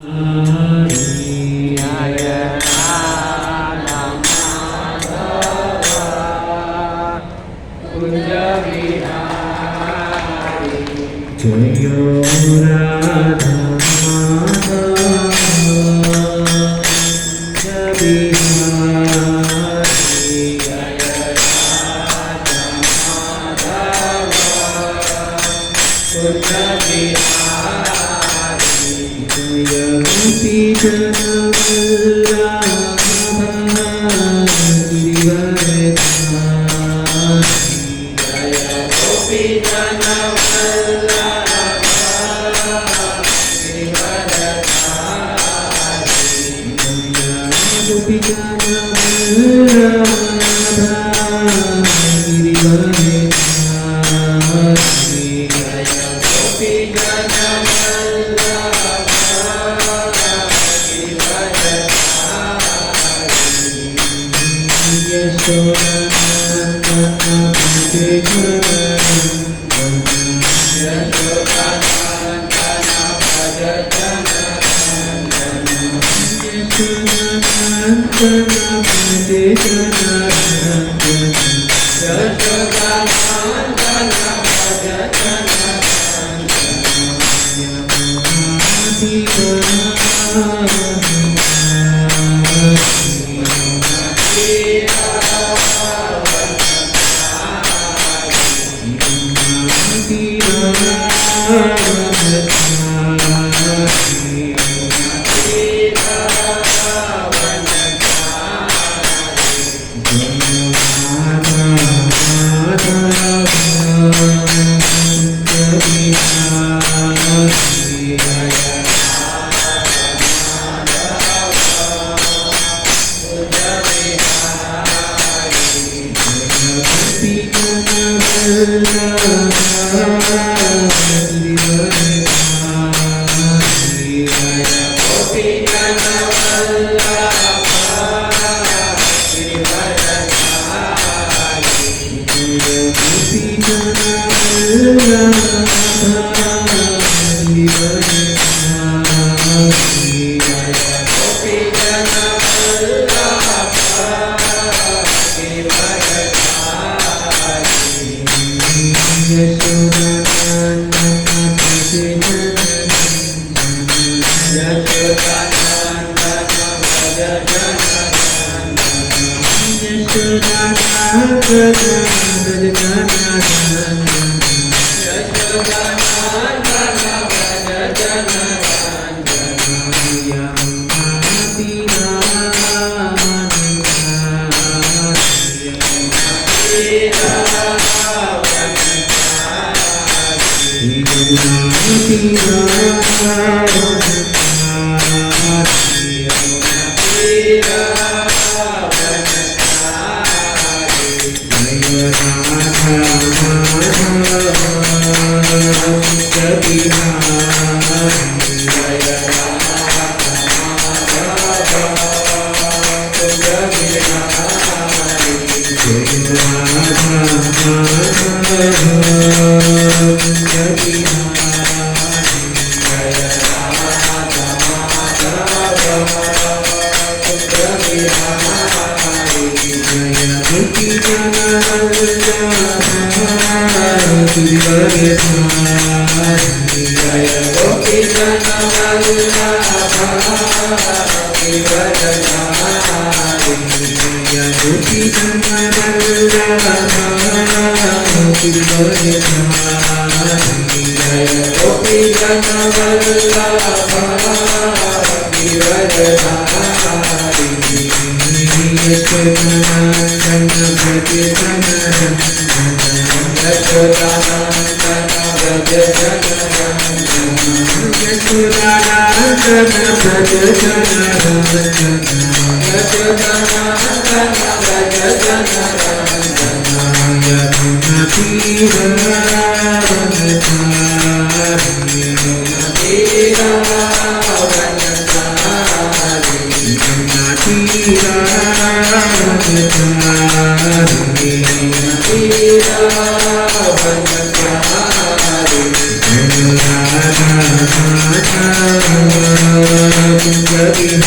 Radha Hare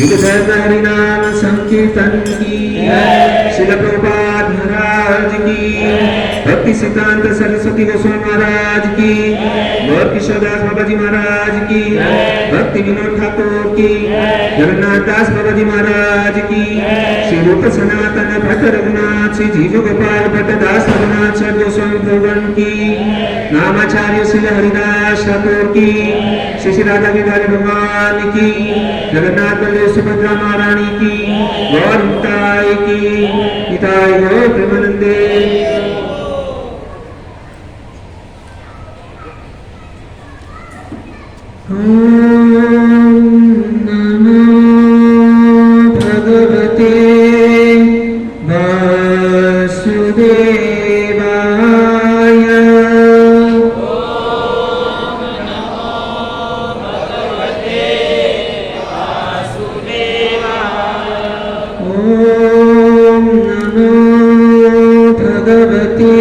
युग धर्म हरिनाम संकीर्तन की श्रील प्रभुपाद महाराज की, भक्ति सिद्धांत सरस्वती गोस्वामी महाराज की, गौर किशोरदास बाबा जी महाराज की, भक्ति विनोद ठाकुर की, जगन्नाथ दास बाबा जी महाराज की, श्री रूप सनातन भट्ट रघुनाथ, श्री जीव गोपाल भट्ट दास रघुनाथ सर गोस्वामी भगवान की, नामाचार्य श्री हरिदास ठाकुर की, श्री राधा बिहारी भगवान की, जगन्नाथ बलदेव सुभद्रा महारानी की, गौर निताई की, निताई हो प्रेमानंदे। नमो भगवते वासुदेवाय। ओम नमो भगवते वासुदेवाय। ओम नमो भगवते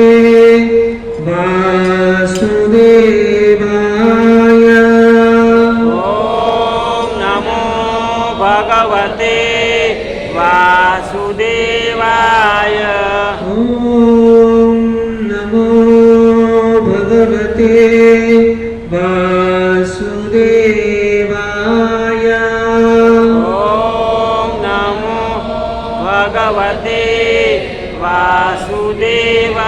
वासुदेवाय। ओम नमो भगवते वासुदेवाय। ओम नमो भगवते वासुदेवाय।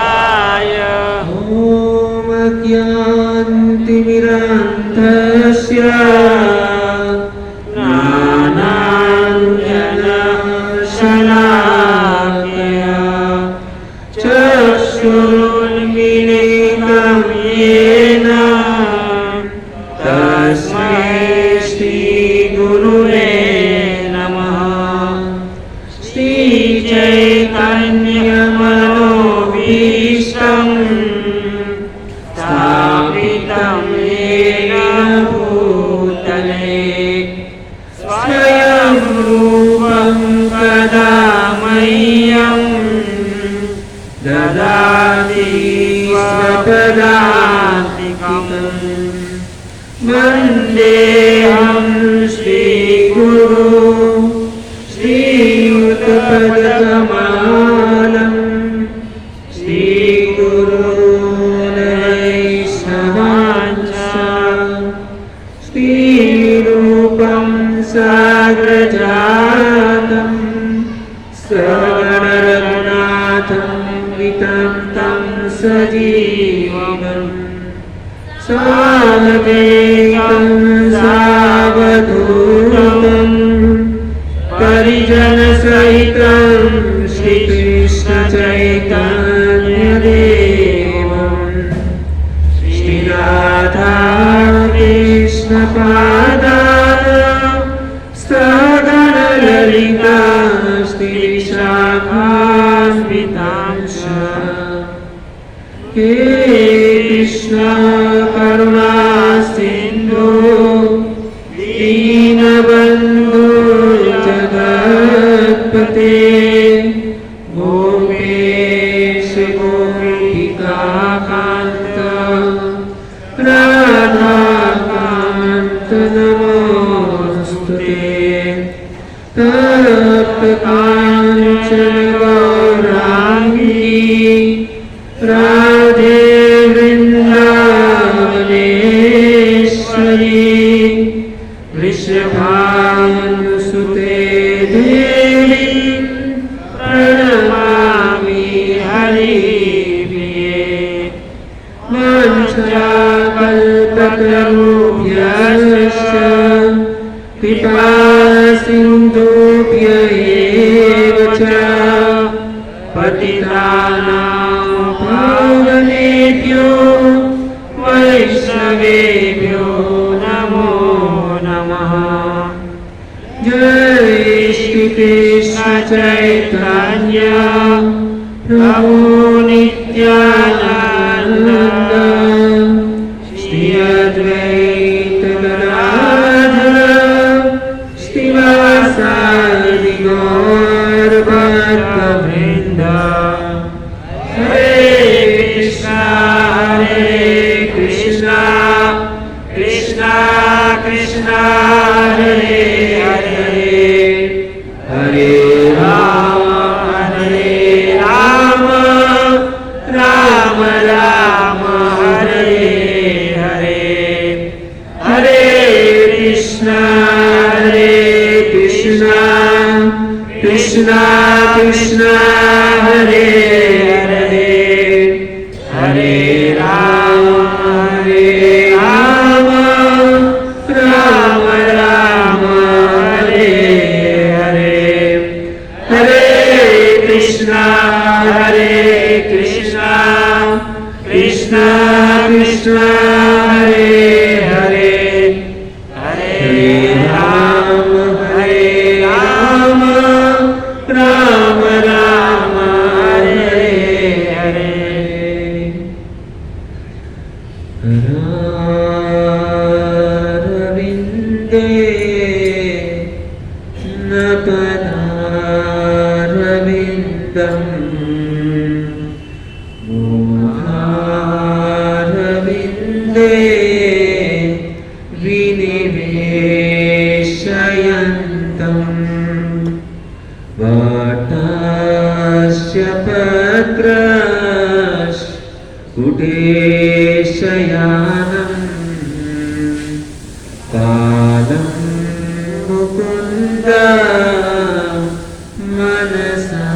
ओम अज्ञानतिमिरान्धस्य ज्ञानाञ्जनशलाकया चक्षुरुन्मीलितं येन तस्मै श्रीगुरुवे नमः। श्रीचैतन्यमनोभीष्टं स्थापितं येन भूतले स्वयं रूपं कदा मह्यं ददाति स्वपदान्तिकम्। वन्देऽहं श्रीगुरु श्रीयुतपदकमलं श्रीगुरूनैष्णवांश्च श्रीरूपं साग्रजातं सगणरघुनाथं वितं तं सजीवम् सामवेदं सावधूतं परिजनसहितं श्रीकृष्णचैतन्यदेवं श्रीराधा कृष्णपादान् सगणललिता श्रीशाखान्वितांश्च। हे कृष्ण करुणा सिन्धु दीनबन्धु जगत्पते गोपेश गोपिकान्त राधाकान्त नमोस्तुते। तप्तकाञ्चन गौराङ्गी राधे वृन्दावनेश्वरी वृषभानुसुते देवी प्रणमामि हरिप्रिये। वाञ्छाकल्पतरुभ्यश्च कृपा सिन्धुभ्य एव च पतितानां पावनेभ्यो वैष्णवेभ्यो नमो नमः। जय श्री कृष्ण चैतन्य प्रभु नित्यानंद श्री अद्वैत गदाधर श्रीवासादि गौर भक्तवृंद। हरे कृष्णा कृष्णा कृष्णा हरे हरे कृष्णा कृष्णा हरे हरे हरे राम राम राम हरे हरे हरे कृष्णा कृष्णा कृष्णा हरे हरे हरे राम राम राम हरे हरे हरारविन्दे न पदारविन्दम् मोहारविन्दे विनिवेशयन्तम् वातास्य पत्रस् कुटेशयानम् कालं मुकुन्द मनसा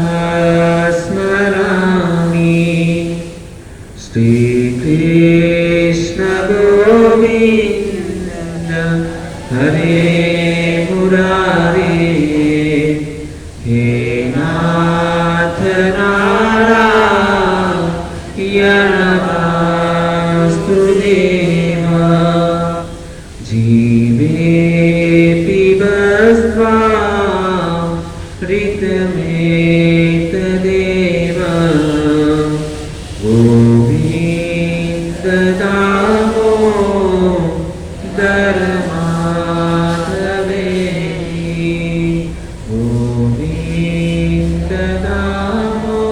स्मरामि श्रीकृष्ण गोविन्द हरे मुरारे हे नाथ नारायण वासुदेव जीवेऽपि ऋतमेतदेव गोविन्द दामोदरमाधवेति गोविन्द दामोदरमाधवेति।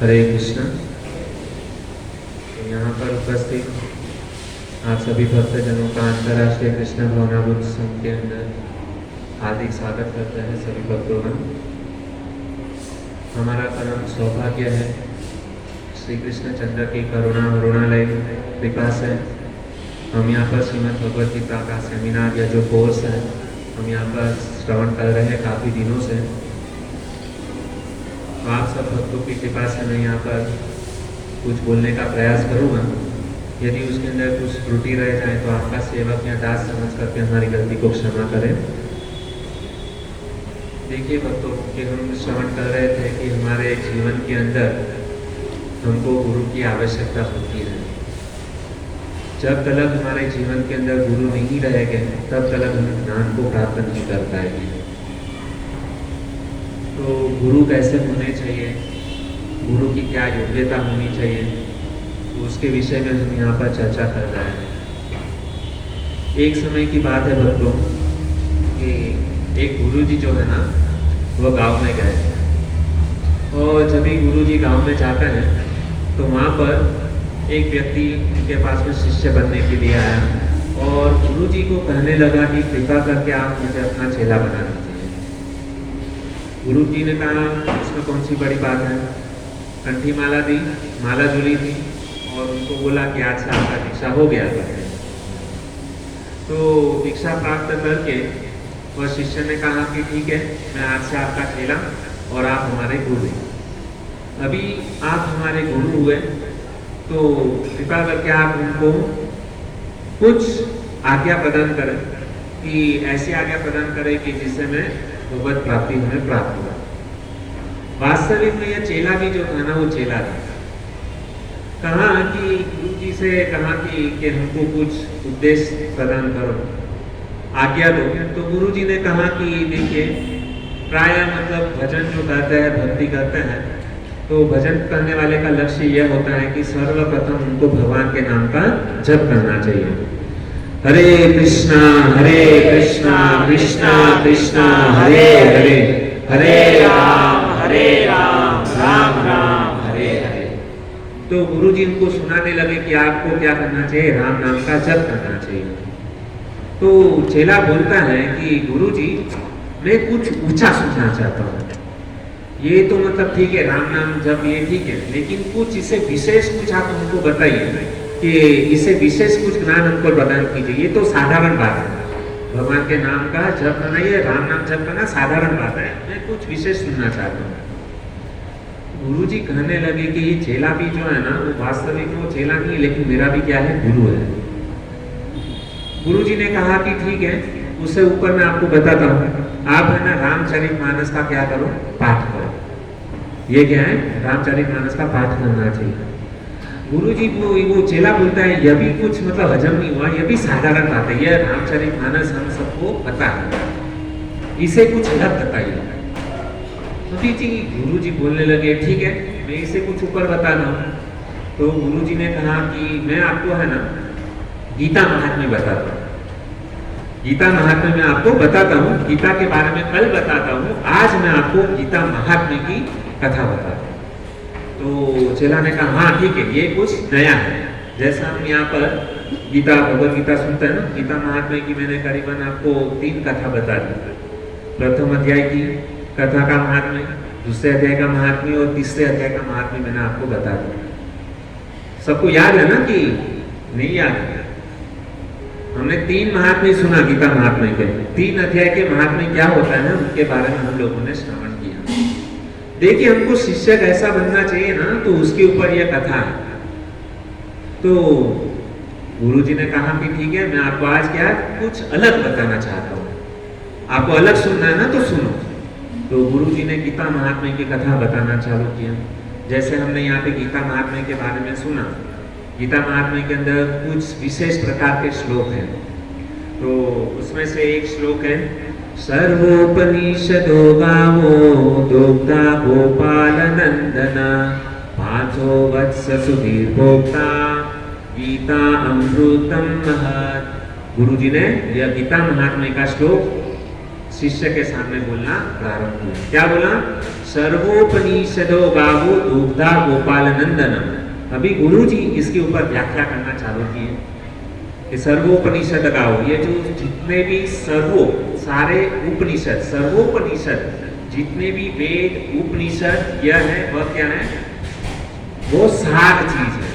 हरे कृष्ण। तो यहाँ पर उपस्थित आप सभी भक्तजनों का अंतर्राष्ट्रीय कृष्ण भावनामृत संघ के अंदर हार्दिक स्वागत करते हैं सभी भक्तों। हमारा परम सौभाग्य है श्री कृष्ण चंद्र की करुणालय कृपा से हम यहाँ पर श्रीमद् भगवद गीता का सेमिनार या जो कोर्स है हम यहाँ पर श्रवण कर रहे हैं काफ़ी दिनों से। आप सब भक्तों की कृपा से मैं यहाँ पर कुछ बोलने का प्रयास करूँगा। यदि उसके अंदर कुछ त्रुटि रह जाए तो आपका सेवक या दास समझ करके हमारी गलती को क्षमा करें। देखिए भक्तों कि हम श्रवण कर रहे थे कि हमारे जीवन के अंदर हमको गुरु की आवश्यकता होती है। जब तक हमारे जीवन के अंदर गुरु नहीं रहेंगे तब तक हम ज्ञान को प्राप्त नहीं कर पाएंगे। तो गुरु कैसे होने चाहिए, गुरु की क्या योग्यता होनी चाहिए, तो उसके विषय में हम यहाँ पर चर्चा कर रहे हैं। एक समय की बात है भक्तों कि एक गुरुजी जो है ना वो गांव में गए और जब भी गुरुजी गांव में जाते हैं तो वहाँ पर एक व्यक्ति उनके पास में शिष्य बनने के लिए आया और गुरुजी को कहने लगा कि कृपा करके आप मुझे अपना चेला बना दीजिए। गुरु जी ने कहा इसमें कौन सी बड़ी बात है, कंठी माला दी, माला जुली थी और उनको बोला कि आज से आपका दीक्षा हो गया। तो दीक्षा प्राप्त करके वह शिष्य ने कहा कि ठीक है मैं आज से आपका चेला और आप हमारे गुरु हैं। अभी आप हमारे गुरु हुए तो कृपा करके आप उनको कुछ आज्ञा प्रदान करें कि ऐसी आज्ञा प्रदान करें कि जिससे मैं भगवत प्राप्ति हमें प्राप्त हुआ। वास्तविक में यह चेला भी जो था ना वो चेला था। कहा कि गुरु जी से कहा कि हमको कुछ उपदेश प्रदान करो, आज्ञा दो। तो गुरु जी ने कहा कि देखिए प्राय मतलब भजन जो करते हैं भक्ति करते हैं तो भजन करने वाले का लक्ष्य यह होता है कि सर्वप्रथम उनको भगवान के नाम का जप करना चाहिए। हरे कृष्णा कृष्णा कृष्णा हरे हरे, हरे राम राम राम हरे तो गुरुजी उनको सुनाने लगे कि आपको क्या करना चाहिए, राम नाम का जप करना चाहिए। तो चेला बोलता है कि गुरुजी मैं कुछ ऊंचा सुनना चाहता हूँ। ये तो मतलब ठीक है, राम नाम जप ये ठीक है, लेकिन कुछ इसे विशेष कुछ आप हमको बताइए कि इसे विशेष कुछ ज्ञान हमको प्रदान कीजिए। ये तो साधारण बात है, भगवान के नाम का जप करना, ये राम नाम जप करना साधारण बात है, मैं कुछ विशेष सुनना चाहता हूँ। गुरुजी कहने लगे कि ये चेला भी जो है ना, वो वास्तविक वो चेला नहीं है, लेकिन मेरा भी क्या है, गुरु है। गुरुजी ने कहा कि ठीक है, उससे ऊपर मैं आपको बताता हूँ, आप है ना रामचरितमानस का क्या करो, पाठ करो। ये क्या है, रामचरितमानस का पाठ करना चाहिए। गुरुजी वो चेला बोलता है यह भी कुछ मतलब हजम नहीं हुआ, यह भी साधारण बात है, यह रामचरितमानस हम सबको पता है, इसे कुछ अलग बताइए। गुरुजी बोलने लगे ठीक है, मैं इसे कुछ ऊपर बता रहा हूँ। तो गुरुजी ने कहा कि मैं आपको है ना गीता महात्म्य बताता हूँ, गीता महात्म्य में आपको बताता हूँ, गीता के बारे में कल बताता हूँ, आज मैं आपको गीता महात्म्य की कथा बताता हूँ। तो चेला ने कहा हाँ ठीक है, ये कुछ नया है। जैसा हम यहाँ पर गीता भगवद गीता सुनते हैं ना, गीता महात्म्य की मैंने करीबन आपको 3 कथा बता दी। प्रथम अध्याय की कथा का महात्म्य, दूसरे अध्याय का महात्म्य और तीसरे अध्याय का महात्म्य मैंने आपको बता दिया। सबको याद है ना कि नहीं याद है? हमने 3 महात्म्य सुना गीता महात्म्य के, 3 अध्याय के महात्म्य क्या होता है उनके बारे में हम लोगों ने श्रवण किया। देखिए हमको शिष्य कैसा बनना चाहिए ना, तो उसके ऊपर यह कथा है। तो गुरुजी ने कहा कि ठीक है, मैं आपको आज क्या कुछ अलग बताना चाहता हूँ, आपको अलग सुनना है ना तो सुनो। तो गुरुजी ने गीता महात्म्य की कथा बताना चालू किया। जैसे हमने यहाँ पे गीता महात्म्य के बारे में सुना, गीता महात्म्य के अंदर कुछ विशेष प्रकार के श्लोक हैं। तो उसमें से एक श्लोक है, सर्वोपनिषदो गावो दुग्धा गोपाल नंदना पांचो वत्स सुधीर भोक्ता गीता अमृतम महत्। गुरुजी ने यह गीता महात्म्य का श्लोक शिष्य के सामने बोलना प्रारंभ किया। क्या बोला? सर्वोपनिषदो गावो दुग्धा गोपाल नंदनम। अभी गुरुजी इसके ऊपर व्याख्या करना चालू किए कि सर्वोपनिषद गाओ, ये जो जितने भी सारे उपनिषद, सर्वोपनिषद जितने भी वेद उपनिषद यह है वह क्या है, वो सार चीज है।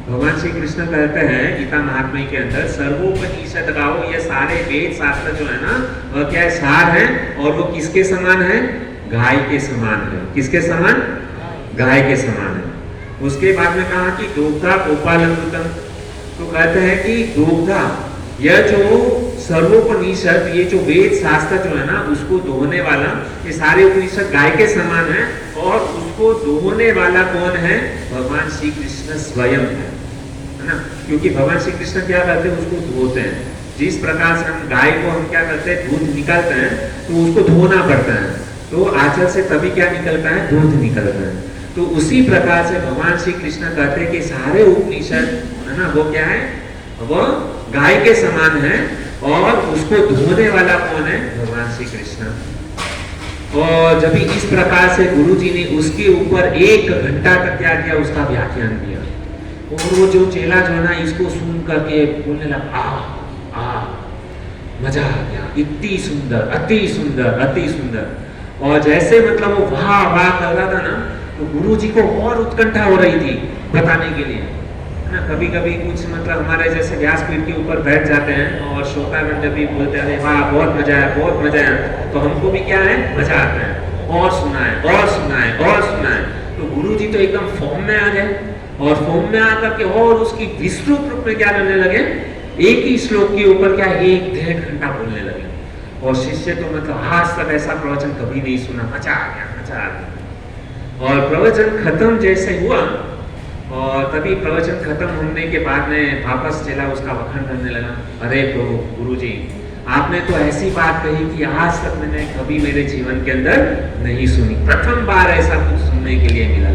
भगवान श्री कृष्ण कहते हैं गीता महात्म्य के अंदर सर्वोपनिषद गाओ, ये सारे वेद शास्त्र जो है ना वह क्या है, सार है। और वो किसके समान है? गाय के समान है। किसके समान? गाय के समान है। उसके बाद में कहा कि दुग्धा गोपाल अमृतम। तो कहते हैं कि दुग्धा, यह जो सर्वोपनिषद, ये जो वेद शास्त्र जो है ना उसको दोहने वाला, ये सारे उपनिषद गाय के समान है। और उसको दोहने वाला कौन है? भगवान श्री कृष्ण स्वयं है ना। क्योंकि भगवान श्री कृष्ण क्या करते हैं, उसको धोते हैं। जिस प्रकार से हम गाय को हम क्या करते हैं, दूध निकालते हैं तो उसको धोना पड़ता है, तो आंचल से तभी क्या निकलता है, दूध निकलता है। तो उसी प्रकार से भगवान श्री कृष्ण कहते हैं कि सारे उपनिषद है ना वो क्या है, वो गाय के समान है। और उसको धोने वाला कौन है? भगवान श्री कृष्ण। और जब इस प्रकार से गुरुजी ने उसके ऊपर 1 घंटा तक क्या किया, उसका व्याख्यान दिया। और वो जो चेला जो है ना इसको सुन करके बोलने लगा मजा आ गया, इतनी सुंदर, अति सुंदर, अति सुंदर। और जैसे मतलब वो वाह वाह कर रहा था ना, तो गुरुजी को और उत्कंठा हो रही थी बताने के लिए ना। कभी कभी कुछ मतलब हमारे जैसे व्यासपीठ के ऊपर बैठ जाते हैं और श्रोतागण जब भी बोलते हैं वाह बहुत मजा आया, बहुत मजा आया, तो हमको भी क्या है, मजा आता है, और सुना है, और सुना है, और सुना है। तो गुरुजी तो एकदम फॉर्म में आ गए, और फॉर्म में आकर के और उसकी विस्तृत रूप में क्या करने लगे, एक ही श्लोक के ऊपर क्या 1-1.5 घंटा बोलने लगे। और शिष्य तो मतलब आज तक ऐसा प्रवचन कभी नहीं सुना, मजा आ गया, मजा आ गया। और प्रवचन खत्म जैसे हुआ, और तभी प्रवचन खत्म होने के बाद में वापस चला उसका वखान करने लगा। अरे प्रभु गुरुजी, आपने तो ऐसी बात कही कि आज तक मैंने कभी मेरे जीवन के अंदर नहीं सुनी, प्रथम बार ऐसा कुछ सुनने के लिए मिला।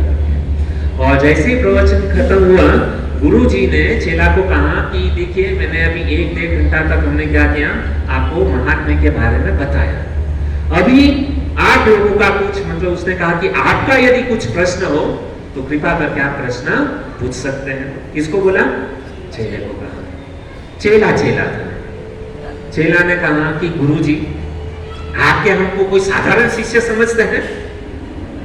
और जैसे ही प्रवचन खत्म हुआ, गुरुजी ने चेला को कहा कि देखिए मैंने अभी 1-1.5 घंटा तक हमने क्या किया, आपको महात्म्य के बारे में बताया। अभी 8 लोगों का कुछ मतलब उसने कहा कि आपका यदि कुछ प्रश्न हो तो कृपा करके आप प्रश्न पूछ सकते हैं। किसको बोला? चेले को कहा। चेला था। चेला ने कहा कि गुरुजी, आप क्या हमको कोई साधारण शिष्य समझते हैं?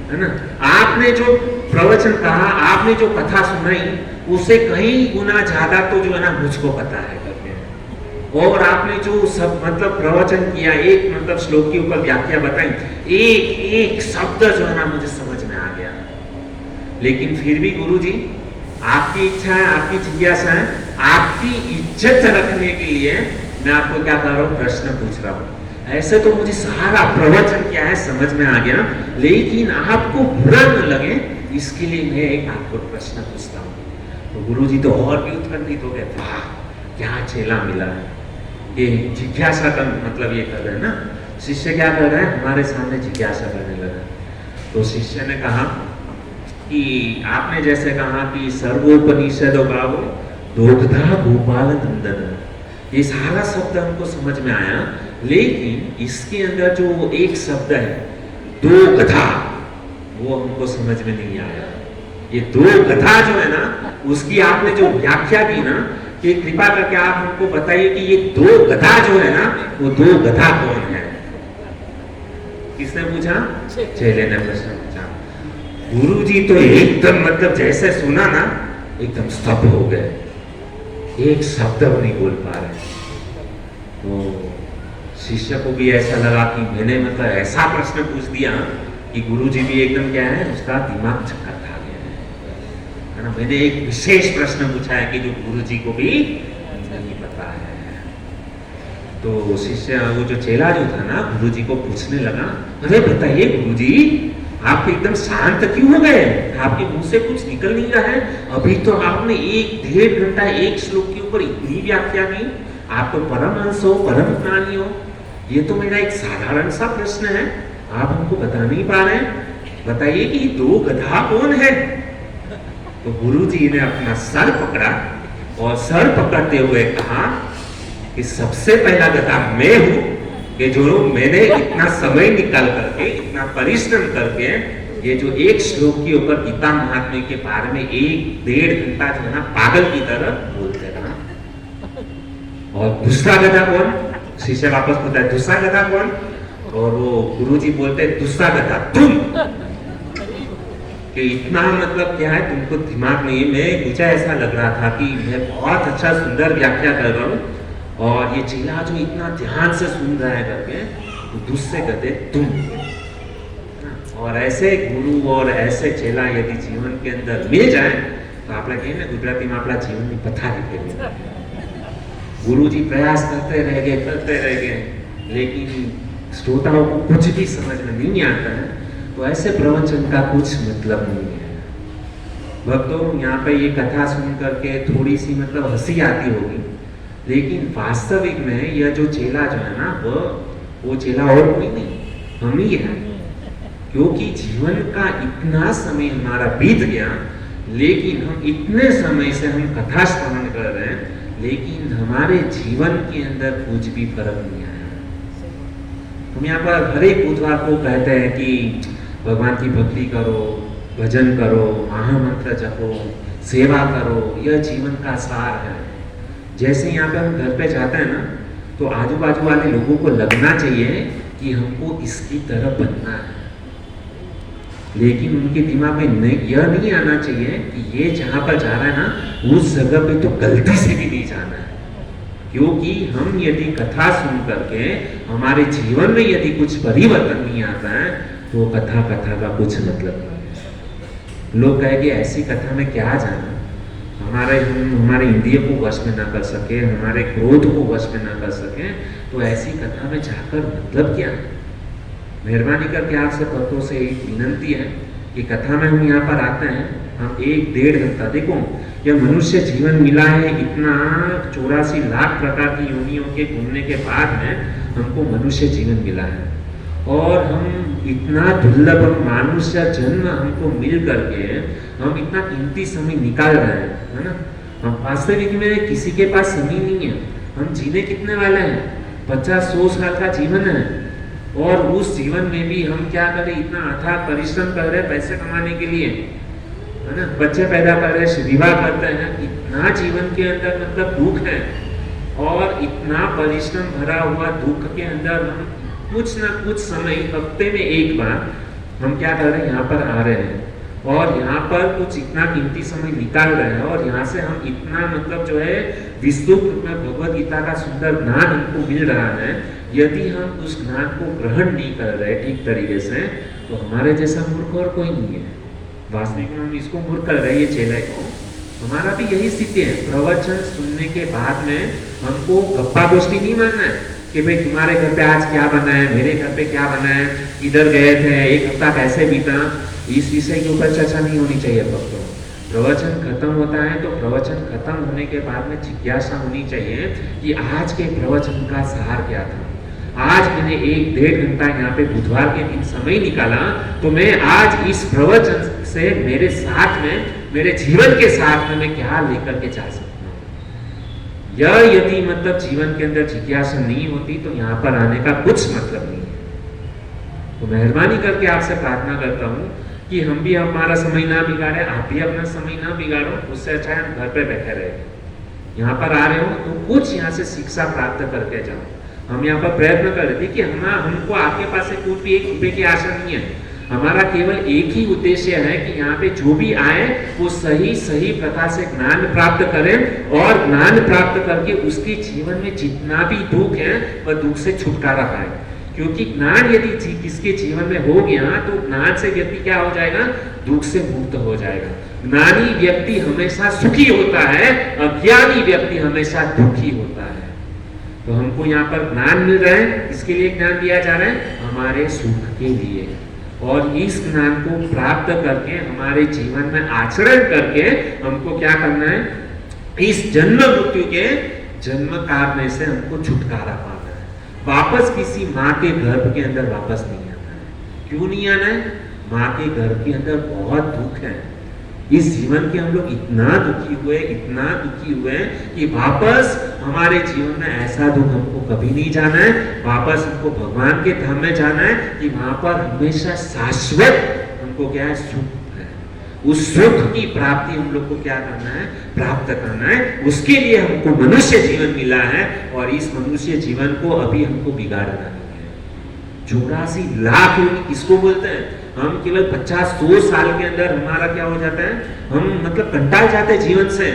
है ना? आपने जो प्रवचन कहा, आपने जो कथा सुनाई, उससे कई गुना ज्यादा तो जो है ना मुझको पता है करके। और आपने जो सब मतलब प्रवचन किया, एक मतलब श्लोक के ऊपर व्याख्या बताई, एक एक शब्द जो है ना मुझे समझ में आ गया। लेकिन फिर भी गुरुजी, आपकी इच्छा है, आपकी जिज्ञासा है, आपकी इज्जत रखने के लिए मैं आपको क्या कर रहा हूँ, प्रश्न पूछ रहा हूँ। ऐसे तो मुझे सारा प्रवचन क्या है समझ में आ गया, लेकिन आपको बुरा न लगे इसके लिए मैं एक आपको प्रश्न पूछता हूँ। तो गुरुजी तो और भी उत्साहित हो गए, वाह क्या चेला मिला है। ये जिज्ञासा का मतलब ये कर रहे हैं ना, शिष्य क्या कर रहे हैं, हमारे सामने जिज्ञासा करने लगा। तो शिष्य ने कहा कि आपने जैसे कहा कि सर्वोपनिषदो गावो दोग्धा गोपाल नंदन, ये सारा शब्द हमको समझ में आया, लेकिन इसके अंदर जो एक शब्द है दो गधा, वो हमको समझ में नहीं आया। ये दो गधा जो है ना, उसकी आपने जो व्याख्या की ना, कि कृपा करके आप हमको बताइए कि ये दो गधा जो है ना, वो दो गधा कौन है? किसने पूछा? चेले ने प्रश्न पूछा। गुरुजी तो एकदम मतलब जैसे सुना ना, एकदम स्तब्ध हो गए, एक शब्द नहीं बोल पा रहे। तो शिष्य को भी ऐसा लगा कि मैंने मतलब ऐसा प्रश्न पूछ दिया कि गुरुजी भी एकदम क्या है, उसका दिमाग चक्कर खा गया है ना। मैंने एक विशेष प्रश्न पूछा है कि जो गुरुजी को भी नहीं पता है। तो शिष्य, वो जो चेला जो था ना, गुरुजी को पूछने लगा, अरे बताइए गुरुजी, आप एकदम शांत क्यों हो गए? आपके मुंह से कुछ निकल नहीं रहा है। अभी तो आपने 1-1.5 घंटा एक श्लोक के ऊपर इतनी व्याख्या की, आप तो परमहंस हो, परम ज्ञानी हो। ये तो मेरा एक साधारण सा प्रश्न है, आप हमको बता नहीं पा रहे हैं। बताइए कि दो गधा कौन है? तो गुरुजी ने अपना सर पकड़ा और सर पकड़ते हुए कहा कि सबसे पहला गधा मैं हूं, कि जो मैंने इतना समय निकाल करके, इतना परिश्रम करके ये जो एक श्लोक के ऊपर गीता महात्म्य के बारे में 1-1.5 घंटा जो है ना पागल की तरह बोलते रहा। और दूसरा गधा कौन? शिष्य वापस पूछता है, दूसरा गधा कौन? और वो गुरुजी बोलते हैं, दूसरा गधा तुम। कि इतना मतलब क्या है, तुमको दिमाग नहीं है। मैं मुझे ऐसा लग रहा था कि मैं बहुत अच्छा सुंदर व्याख्या कर रहा हूँ, और ये चेला जो इतना ध्यान से सुन रहा है करके, तो दूसरे गधे तुम। और ऐसे गुरु और ऐसे चेला यदि जीवन के अंदर मिल जाए तो આપણે કહીએ ને ગુજરાતીમાં આપણા જીવનની પથારી ફેરવી। गुरुजी प्रयास करते रह गए, लेकिन श्रोताओं को कुछ भी समझ में नहीं आता है, तो ऐसे प्रवचन का कुछ मतलब नहीं है। भक्तों, यहाँ पे ये कथा सुन करके थोड़ी सी मतलब हंसी आती होगी, लेकिन वास्तविक में यह जो चेला जो है ना, वो चेला और कोई नहीं, हम ही है। क्योंकि जीवन का इतना समय हमारा बीत गया, लेकिन हम इतने समय से हम कथा श्रवण कर रहे हैं, लेकिन हमारे जीवन के अंदर कुछ भी फर्क नहीं आया। हम यहाँ पर हर एक बुधवार को कहते हैं कि भगवान की भक्ति करो, भजन करो, महामंत्र जपो, सेवा करो, यह जीवन का सार है। जैसे यहाँ पे हम घर पे जाते हैं ना, तो आजू बाजू वाले लोगों को लगना चाहिए कि हमको इसकी तरह बनना है, लेकिन उनके दिमाग में यह नहीं आना चाहिए कि ये जहाँ पर जा रहा है ना, उस जगह पे तो गलती से भी नहीं जाना है। क्योंकि हम यदि कथा सुन करके हमारे जीवन में यदि कुछ परिवर्तन नहीं आता है, तो कथा का कुछ मतलब नहीं है। लोग कहेंगे ऐसी कथा में क्या जाना, हम हमारे इंद्रिय को वश में ना कर सके, हमारे क्रोध को वश में ना कर सके, तो ऐसी कथा में जाकर मतलब क्या है? मेहरबानी करके आप सब भक्तों से एक विनंती है कि कथा में हम यहाँ पर आते हैं, हम 1-1.5 घंटा, देखो यह मनुष्य जीवन मिला है, इतना 84 लाख प्रकार की योनियों के घूमने के बाद में हमको मनुष्य जीवन मिला है, और हम इतना दुर्लभ मनुष्य जन्म हमको मिल करके हम इतना कीमती समय निकाल रहे हैं, है ना। हम वास्तविक में किसी के पास समय नहीं है। हम जीने कितने वाले हैं? 50-100 साल का जीवन है, और उस जीवन में भी हम क्या करें, इतना अथाह परिश्रम कर रहे हैं पैसे कमाने के लिए, है ना, बच्चे पैदा कर रहे हैं, विवाह करते हैं, इतना जीवन के अंदर मतलब दुख है और इतना परिश्रम भरा हुआ दुख के अंदर हम कुछ ना कुछ समय हफ्ते में एक बार हम क्या कर रहे हैं, यहाँ पर आ रहे हैं और यहाँ पर कुछ इतना कीमती समय निकाल रहे हैं और यहाँ से हम इतना मतलब जो है विस्तृत रूप में भगवद गीता का सुंदर ज्ञान हमको मिल रहा है। यदि हम उस ज्ञान को ग्रहण नहीं कर रहे ठीक तरीके से तो हमारे जैसा मूर्ख और कोई नहीं है। वास्तविक में हम इसको मूर्ख कर रहे हैं, ये चेला को। हमारा भी यही स्थिति है। प्रवचन सुनने के बाद में हमको गप्पा गोष्ठी नहीं मानना है कि भाई तुम्हारे घर पे आज क्या बना है, मेरे घर पे क्या बना है, इधर गए थे, एक हफ्ता कैसे बीता, इस विषय के ऊपर चर्चा नहीं होनी चाहिए भक्तों। प्रवचन खत्म होता है तो प्रवचन खत्म होने के बाद में जिज्ञासा होनी चाहिए कि आज के प्रवचन का सार क्या था। आज मैंने 1-1.5 घंटा यहाँ पे बुधवार के दिन समय निकाला तो मैं आज इस प्रवचन से मेरे साथ में, मेरे जीवन के साथ में मैं क्या लेकर के जा सकता हूँ। यह यदि मतलब जीवन के अंदर जिज्ञासा नहीं होती तो यहाँ पर आने का कुछ मतलब नहीं है। तो मेहरबानी करके आपसे प्रार्थना करता हूँ कि हम भी हमारा समय ना बिगाड़े, आप भी अपना समय ना बिगाड़ो। उससे अच्छा है हम घर पे बैठे रहे। यहाँ पर आ रहे हो तो कुछ यहाँ से शिक्षा प्राप्त करके जाओ। हम यहाँ पर प्रयत्न कर रहे थे कि हमको आपके पास से कुछ भी 1 रुपए की आशा नहीं है। हमारा केवल एक ही उद्देश्य है कि यहाँ पे जो भी आए वो सही प्रकार से ज्ञान प्राप्त करें और ज्ञान प्राप्त करके उसके जीवन में जितना भी दुख है वह दुख से छुटकारा पाए। क्योंकि ज्ञान यदि किसके जीवन में हो गया तो ज्ञान से व्यक्ति क्या हो जाएगा, दुख से मुक्त हो जाएगा। ज्ञानी व्यक्ति हमेशा सुखी होता है, अज्ञानी व्यक्ति हमेशा दुखी होता है। तो हमको यहाँ पर ज्ञान मिल रहा है, इसके लिए ज्ञान दिया जा रहा है हमारे सुख के लिए। और इस ज्ञान को प्राप्त करके हमारे जीवन में आचरण करके हमको क्या करना है, इस जन्म मृत्यु के जन्म काल में से हमको छुटकारा पाना है। वापस किसी माँ के गर्भ के अंदर वापस नहीं आना है। क्यों नहीं आना है? माँ के गर्भ के अंदर बहुत दुख है। इस जीवन के हम लोग इतना दुखी हुए कि वापस हमारे जीवन में ऐसा दुख हमको कभी नहीं जाना है। वापस हमको भगवान के धाम में जाना है कि वहां पर हमेशा शाश्वत हमको क्या है, सुख है। उस सुख की प्राप्ति हम लोग को क्या करना है, प्राप्त करना है। उसके लिए हमको मनुष्य जीवन मिला है और इस मनुष्य जीवन को अभी हमको बिगाड़ना नहीं है। 84 लाख योनि किसको बोलते हैं? हम केवल 50-100 साल के अंदर हमारा क्या हो जाता है, हम मतलब कंटाल जाते हैं जीवन से।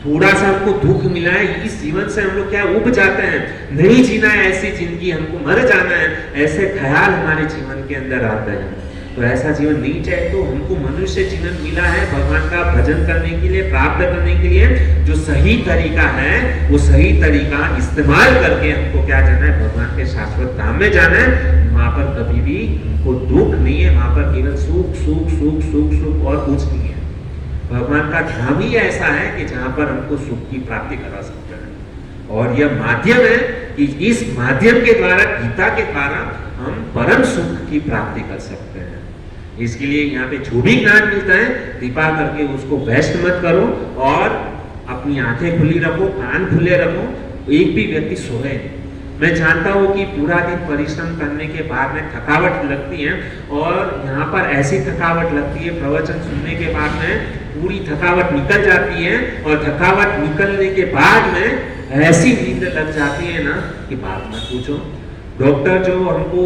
थोड़ा सा हमको दुख मिला है, इस जीवन से हम लोग क्या उब जाते हैं, नहीं जीना है ऐसी जिंदगी, हमको मर जाना है, ऐसे ख्याल हमारे जीवन के अंदर आते हैं। तो ऐसा जीवन नहीं चाहिए। तो हमको मनुष्य जीवन मिला है भगवान का भजन करने के लिए, प्राप्त करने के लिए। जो सही तरीका है वो सही तरीका इस्तेमाल करके हमको क्या जाना है, भगवान के शाश्वत धाम में जाना है। वहां पर कभी भी हमको दुख नहीं है, वहां पर केवल सुख सुख सुख सुख सुख और कुछ नहीं है। भगवान का धाम ही ऐसा है कि जहां पर हमको सुख की प्राप्ति करा सकते हैं। और यह माध्यम है कि इस माध्यम के द्वारा, गीता के द्वारा हम परम सुख की प्राप्ति कर सकते हैं। इसके लिए यहाँ पे जो भी ज्ञान मिलता है कृपा करके उसको वेस्ट मत करो और अपनी आंखें खुली रखो, कान खुले रखो। एक भी व्यक्ति सोए नहीं। मैं जानता हूँ कि पूरा दिन परिश्रम करने के बाद में थकावट लगती है और यहाँ पर ऐसी थकावट लगती है, प्रवचन सुनने के बाद में पूरी थकावट निकल जाती है और थकावट निकलने के बाद में ऐसी नींद लग जाती है ना कि बात मत पूछो। डॉक्टर जो हमको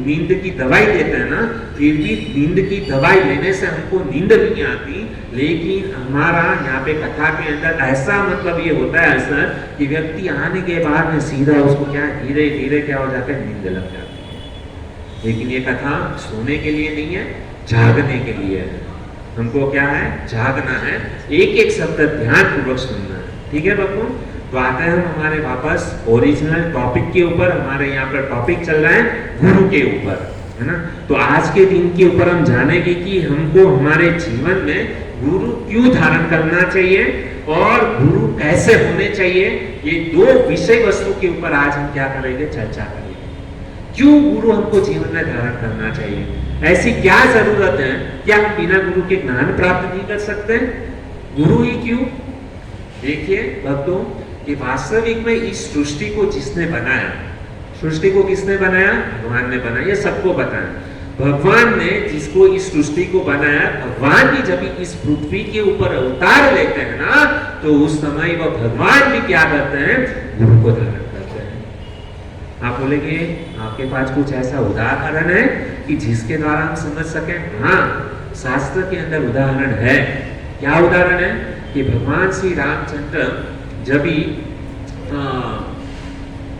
नींद की दवाई देते हैं ना, फिर भी नींद की दवाई लेने से हमको नींद नहीं आती। लेकिन हमारा यहाँ पे कथा के अंदर ऐसा मतलब ये होता है असर कि व्यक्ति आने के बाद में सीधा उसको क्या धीरे धीरे क्या हो जाता है, नींद लग जाती है। लेकिन ये कथा सोने के लिए नहीं है, जागने के लिए है। हमको क्या है, जागना है, एक एक शब्द ध्यान पूर्वक सुनना है। ठीक है बच्चों, तो आते हैं हम हमारे वापस ओरिजिनल टॉपिक के ऊपर। हमारे यहाँ पर टॉपिक चल रहा है गुरु के ऊपर, है ना। तो आज के दिन के ऊपर हम जानेंगे कि हमको हमारे जीवन में गुरु क्यों धारण करना चाहिए और गुरु कैसे होने चाहिए। ये 2 विषय वस्तु के ऊपर आज हम क्या करेंगे, चर्चा करेंगे। क्यों गुरु हमको जीवन में धारण करना चाहिए, ऐसी क्या जरूरत है, क्या हम बिना गुरु के ज्ञान प्राप्त नहीं कर सकते? गुरु ही क्यों? देखिए भक्तों कि वास्तविक में इस सृष्टि को जिसने बनाया, सृष्टि को किसने बनाया, भगवान ने बनाया, ये सबको बताया। भगवान ने जिसको इस सृष्टि को बनाया, भगवान भी जब इस पृथ्वी के ऊपर अवतार लेते हैं ना, तो उस समय वह भगवान भी क्या करते हैं, गुरु को धारण करते हैं। आप बोलेंगे आपके पास कुछ ऐसा उदाहरण है कि जिसके द्वारा हम समझ सकें? हाँ, शास्त्र के अंदर उदाहरण है। क्या उदाहरण है कि भगवान श्री रामचंद्र जब भी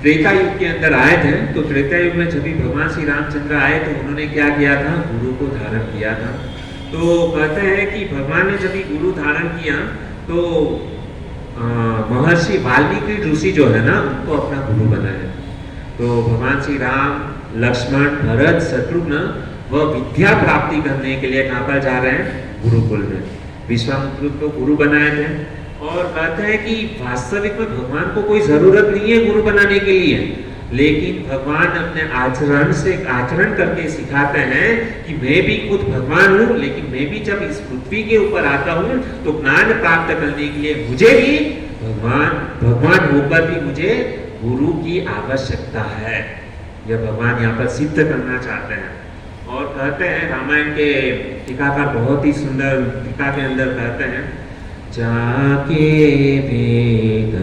त्रेता युग के अंदर आए थे, तो त्रेता युग में जब भी भगवान श्री रामचंद्र आए तो उन्होंने क्या किया था, गुरु को धारण किया था। तो कहते हैं कि भगवान ने जब भी गुरु धारण किया तो महर्षि वाल्मीकि ऋषि जो है ना, उनको अपना गुरु बनाया। तो भगवान श्री राम, लक्ष्मण, भरत, शत्रुघ्न वह विद्या प्राप्ति करने के लिए कहाँ पर जा रहे हैं, गुरुकुल में। विश्वामित्र को गुरु बनाए थे और कहते हैं कि वास्तविक में भगवान को कोई जरूरत नहीं है गुरु बनाने के लिए, लेकिन भगवान अपने आचरण करके सिखाते हैं कि मैं भी खुद भगवान हूँ, लेकिन मैं भी जब इस पृथ्वी के ऊपर आता हूँ तो ज्ञान प्राप्त करने के लिए मुझे भी भगवान होकर भी मुझे गुरु की आवश्यकता है। यह भगवान यहाँ पर सिद्ध करना चाहते हैं। और कहते हैं, रामायण के टीकाकार बहुत ही सुंदर टीका के अंदर कहते हैं, जाके वेद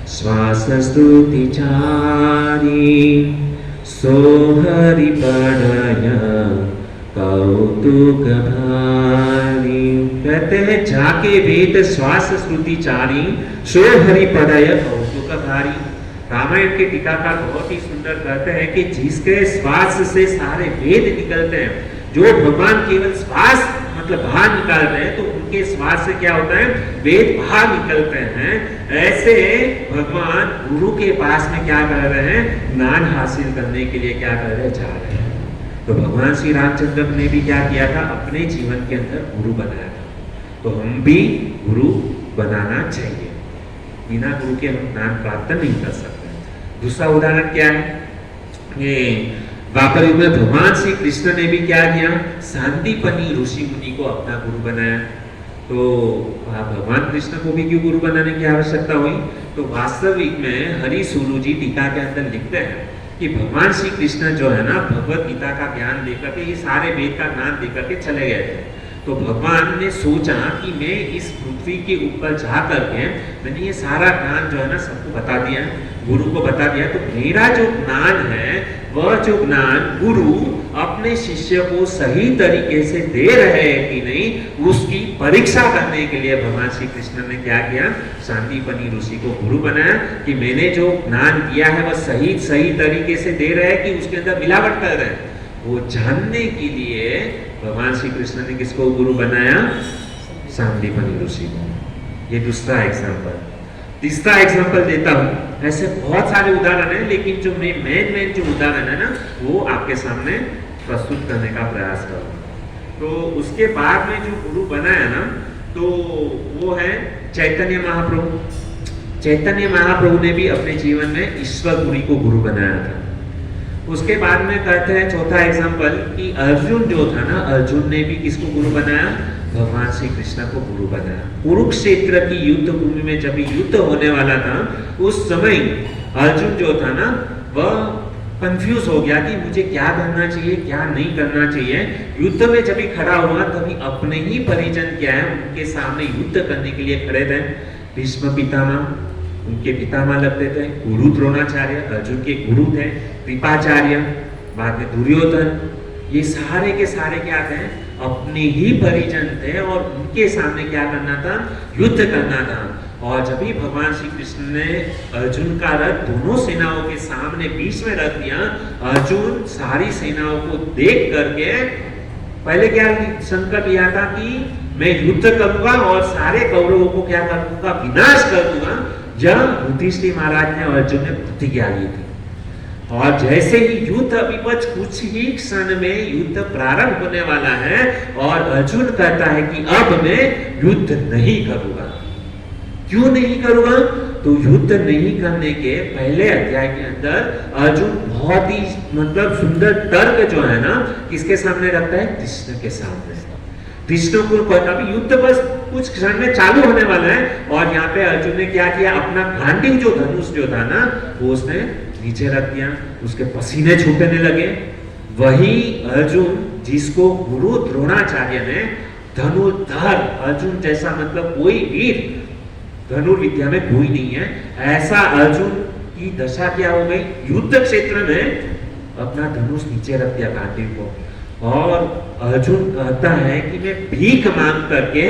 श्वास स्तुति चारी सोहरि पढ़य कौतुक भारी। कहते हैं जाके वेद श्वास स्तुति चारी सोहरि पढ़य कौतुक भारी। रामायण के टीकाकार बहुत ही सुंदर कहते हैं कि जिसके श्वास से सारे वेद निकलते हैं, जो भगवान केवल श्वास मतलब बाहर निकालते हैं तो उनके श्वास से क्या होता है, वेद बाहर निकलते हैं। ऐसे भगवान गुरु के पास में क्या कर रहे हैं, ज्ञान हासिल करने के लिए क्या कर रहे हैं, जा रहे हैं। तो भगवान श्री रामचंद्र ने भी क्या किया था, अपने जीवन के अंदर गुरु बनाया था। तो हम भी गुरु बनाना चाहिए, बिना गुरु के हम ज्ञान प्राप्त नहीं कर सकते। दूसरा उदाहरण क्या है, ये द्वापर युग में भगवान श्री कृष्ण ने भी क्या किया, सांदीपनी ऋषि मुनि को अपना गुरु बनाया। तो भगवान कृष्ण को भी क्यों गुरु बनाने की आवश्यकता हुई? तो वास्तविक में हरि सूरु जी टीका के अंदर लिखते हैं कि भगवान श्री कृष्ण जो है ना, भगवत गीता का ज्ञान लेकर के, ये सारे वेद का ज्ञान लेकर के चले गए थे। तो भगवान ने सोचा कि मैं इस पृथ्वी के ऊपर जा करके मैंने ये सारा ज्ञान जो है ना सबको बता दिया, गुरु को बता दिया। तो मेरा जो ज्ञान है, वह जो ज्ञान गुरु अपने शिष्य को सही तरीके से दे रहे हैं कि नहीं, उसकी परीक्षा करने के लिए भगवान श्री कृष्ण ने क्या किया, सांदीपनी ऋषि को गुरु बनाया कि मैंने जो ज्ञान दिया है वह सही तरीके से दे रहे हैं कि उसके अंदर मिलावट कर रहे हैं। वो जानने के लिए भगवान श्री कृष्ण ने किसको गुरु बनाया, सांदीपनी ऋषि को। ये दूसरा एग्जाम्पल। तीसरा एग्जाम्पल देता हूँ, ऐसे बहुत सारे उदाहरण हैं, लेकिन जो मेन जो उदाहरण है ना, वो आपके सामने प्रस्तुत करने का प्रयास करूँ। तो उसके बाद में जो गुरु बनाया ना, तो वो है चैतन्य महाप्रभु। चैतन्य महाप्रभु ने भी अपने जीवन में ईश्वरपुरी को गुरु बनाया था। उसके बाद में कहते हैं चौथा एग्जाम्पल कि अर्जुन जो था ना, अर्जुन ने भी किसको गुरु बनाया, भगवान श्री कृष्ण को गुरु बनाया। कुरुक्षेत्र की युद्ध भूमि में जब युद्ध होने वाला था, उस समय अर्जुन जो था ना, वह कंफ्यूज हो गया कि मुझे क्या करना चाहिए, क्या नहीं करना चाहिए। युद्ध में जब खड़ा हुआ तभी अपने ही परिजन क्या है, उनके सामने युद्ध करने के लिए खड़े थे। भीष्म पितामह उनके पितामह लगते थे, गुरु द्रोणाचार्य अर्जुन के गुरु थे, कृपाचार्य, बाद में दुर्योधन, ये सारे के सारे क्या थे, अपने ही परिजन थे और उनके सामने क्या करना था, युद्ध करना था। और जब भी भगवान श्री कृष्ण ने अर्जुन का रथ दोनों सेनाओं के सामने बीच में रख दिया, अर्जुन सारी सेनाओं को देख करके पहले क्या संकल्प लिया था कि मैं युद्ध करूंगा और सारे कौरवों को क्या कर दूंगा, विनाश कर दूंगा। जब युधिष्ठिर महाराज ने अर्जुन ने प्रतिज्ञा ली थी, और जैसे ही युद्ध अभिपच कुछ ही क्षण में युद्ध प्रारंभ होने वाला है और अर्जुन कहता है कि अब मैं युद्ध नहीं करूंगा। क्यों नहीं करूंगा? तो युद्ध नहीं करने के पहले अध्याय के अंदर अर्जुन बहुत ही मतलब सुंदर तर्क जो है ना, किसके सामने रखता है, कृष्ण के सामने। कृष्ण को अभी युद्ध बस कुछ क्षण में चालू होने वाला है और यहाँ पे अर्जुन ने क्या किया, अपना गांडीव जो धनुष जो था ना, वो उसने नीचे रख दिया, उसके पसीने छूटने लगे, वही अर्जुन जिसको गुरु द्रोणाचार्य ने धनुर्धर, अर्जुन जैसा मतलब कोई वीर धनुर्विद्या में कोई नहीं है, ऐसा अर्जुन की दशा क्या हो गई, युद्ध क्षेत्र में अपना धनुष नीचे रख दिया गांडीव को, और अर्जुन कहता है कि मैं भीख मांग करके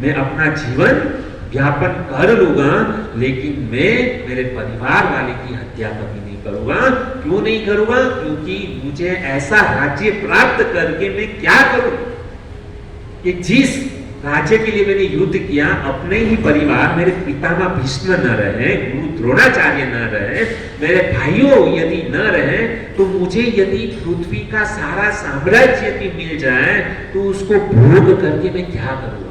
मैं अपना जीवन व्यापन कर लूंगा, लेकिन मैं मेरे परिवार वाले की हत्या कभी नहीं करूंगा। क्यों नहीं करूंगा? क्योंकि मुझे ऐसा राज्य प्राप्त करके मैं क्या करूं कि जिस राज्य के लिए मैंने युद्ध किया, अपने ही परिवार, मेरे पितामह भीष्म न रहे, गुरु द्रोणाचार्य न रहे, मेरे भाइयों यदि न रहे, तो मुझे यदि पृथ्वी का सारा साम्राज्य यदि मिल जाए तो उसको भोग करके मैं क्या करूंगा।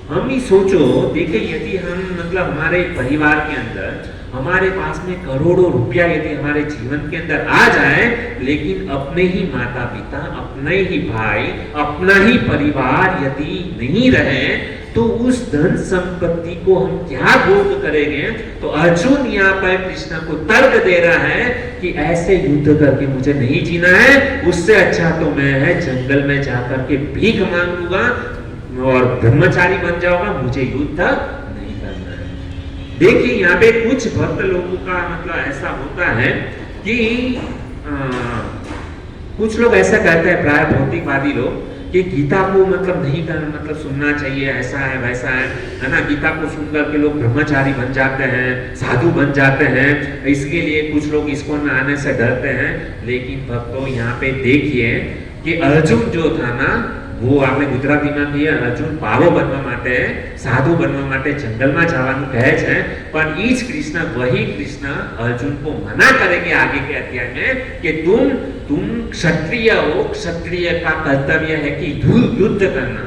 हम ही सोचो, देखिए यदि हम मतलब हमारे परिवार के अंदर हमारे पास में करोड़ों रुपया यदि हमारे जीवन के अंदर आ जाए, लेकिन अपने ही माता पिता, अपने ही भाई, अपना ही परिवार यदि नहीं रहे, तो उस धन संपत्ति को हम क्या भोग करेंगे। तो अर्जुन यहाँ पर कृष्ण को तर्क दे रहा है कि ऐसे युद्ध करके मुझे नहीं जीना है, उससे अच्छा तो मैं है जंगल में जाकर के भीख मांगूंगा और ब्रह्मचारी बन जाऊंगा, मुझे युद्ध नहीं करना है। देखिए यहाँ पे कुछ भक्त लोगों का मतलब ऐसा होता है कि कुछ लोग ऐसा कहते हैं, प्राय भौतिकवादी लोग, कि गीता को मतलब नहीं करना, मतलब सुनना चाहिए, ऐसा है वैसा है ना। गीता को सुनकर के लोग ब्रह्मचारी बन जाते हैं, साधु बन जाते हैं, इसके लिए कुछ लोग इस्कॉन में आने से डरते हैं। लेकिन भक्तों यहाँ पे देखिए कि अर्जुन जो था ना, वो આપણે ગુજરાતીમાં કહીએ અર્જુન પાવો બનવા માટે, સાધુ બનવા માટે જંગલમાં જવાનું કહે છે, પણ ઈ જ કૃષ્ણ, वही कृष्ण अर्जुन को मना करेंगे आगे के अध्याय में कि तुम क्षत्रिय हो, क्षत्रिय का कर्तव्य है कि युद्ध करना।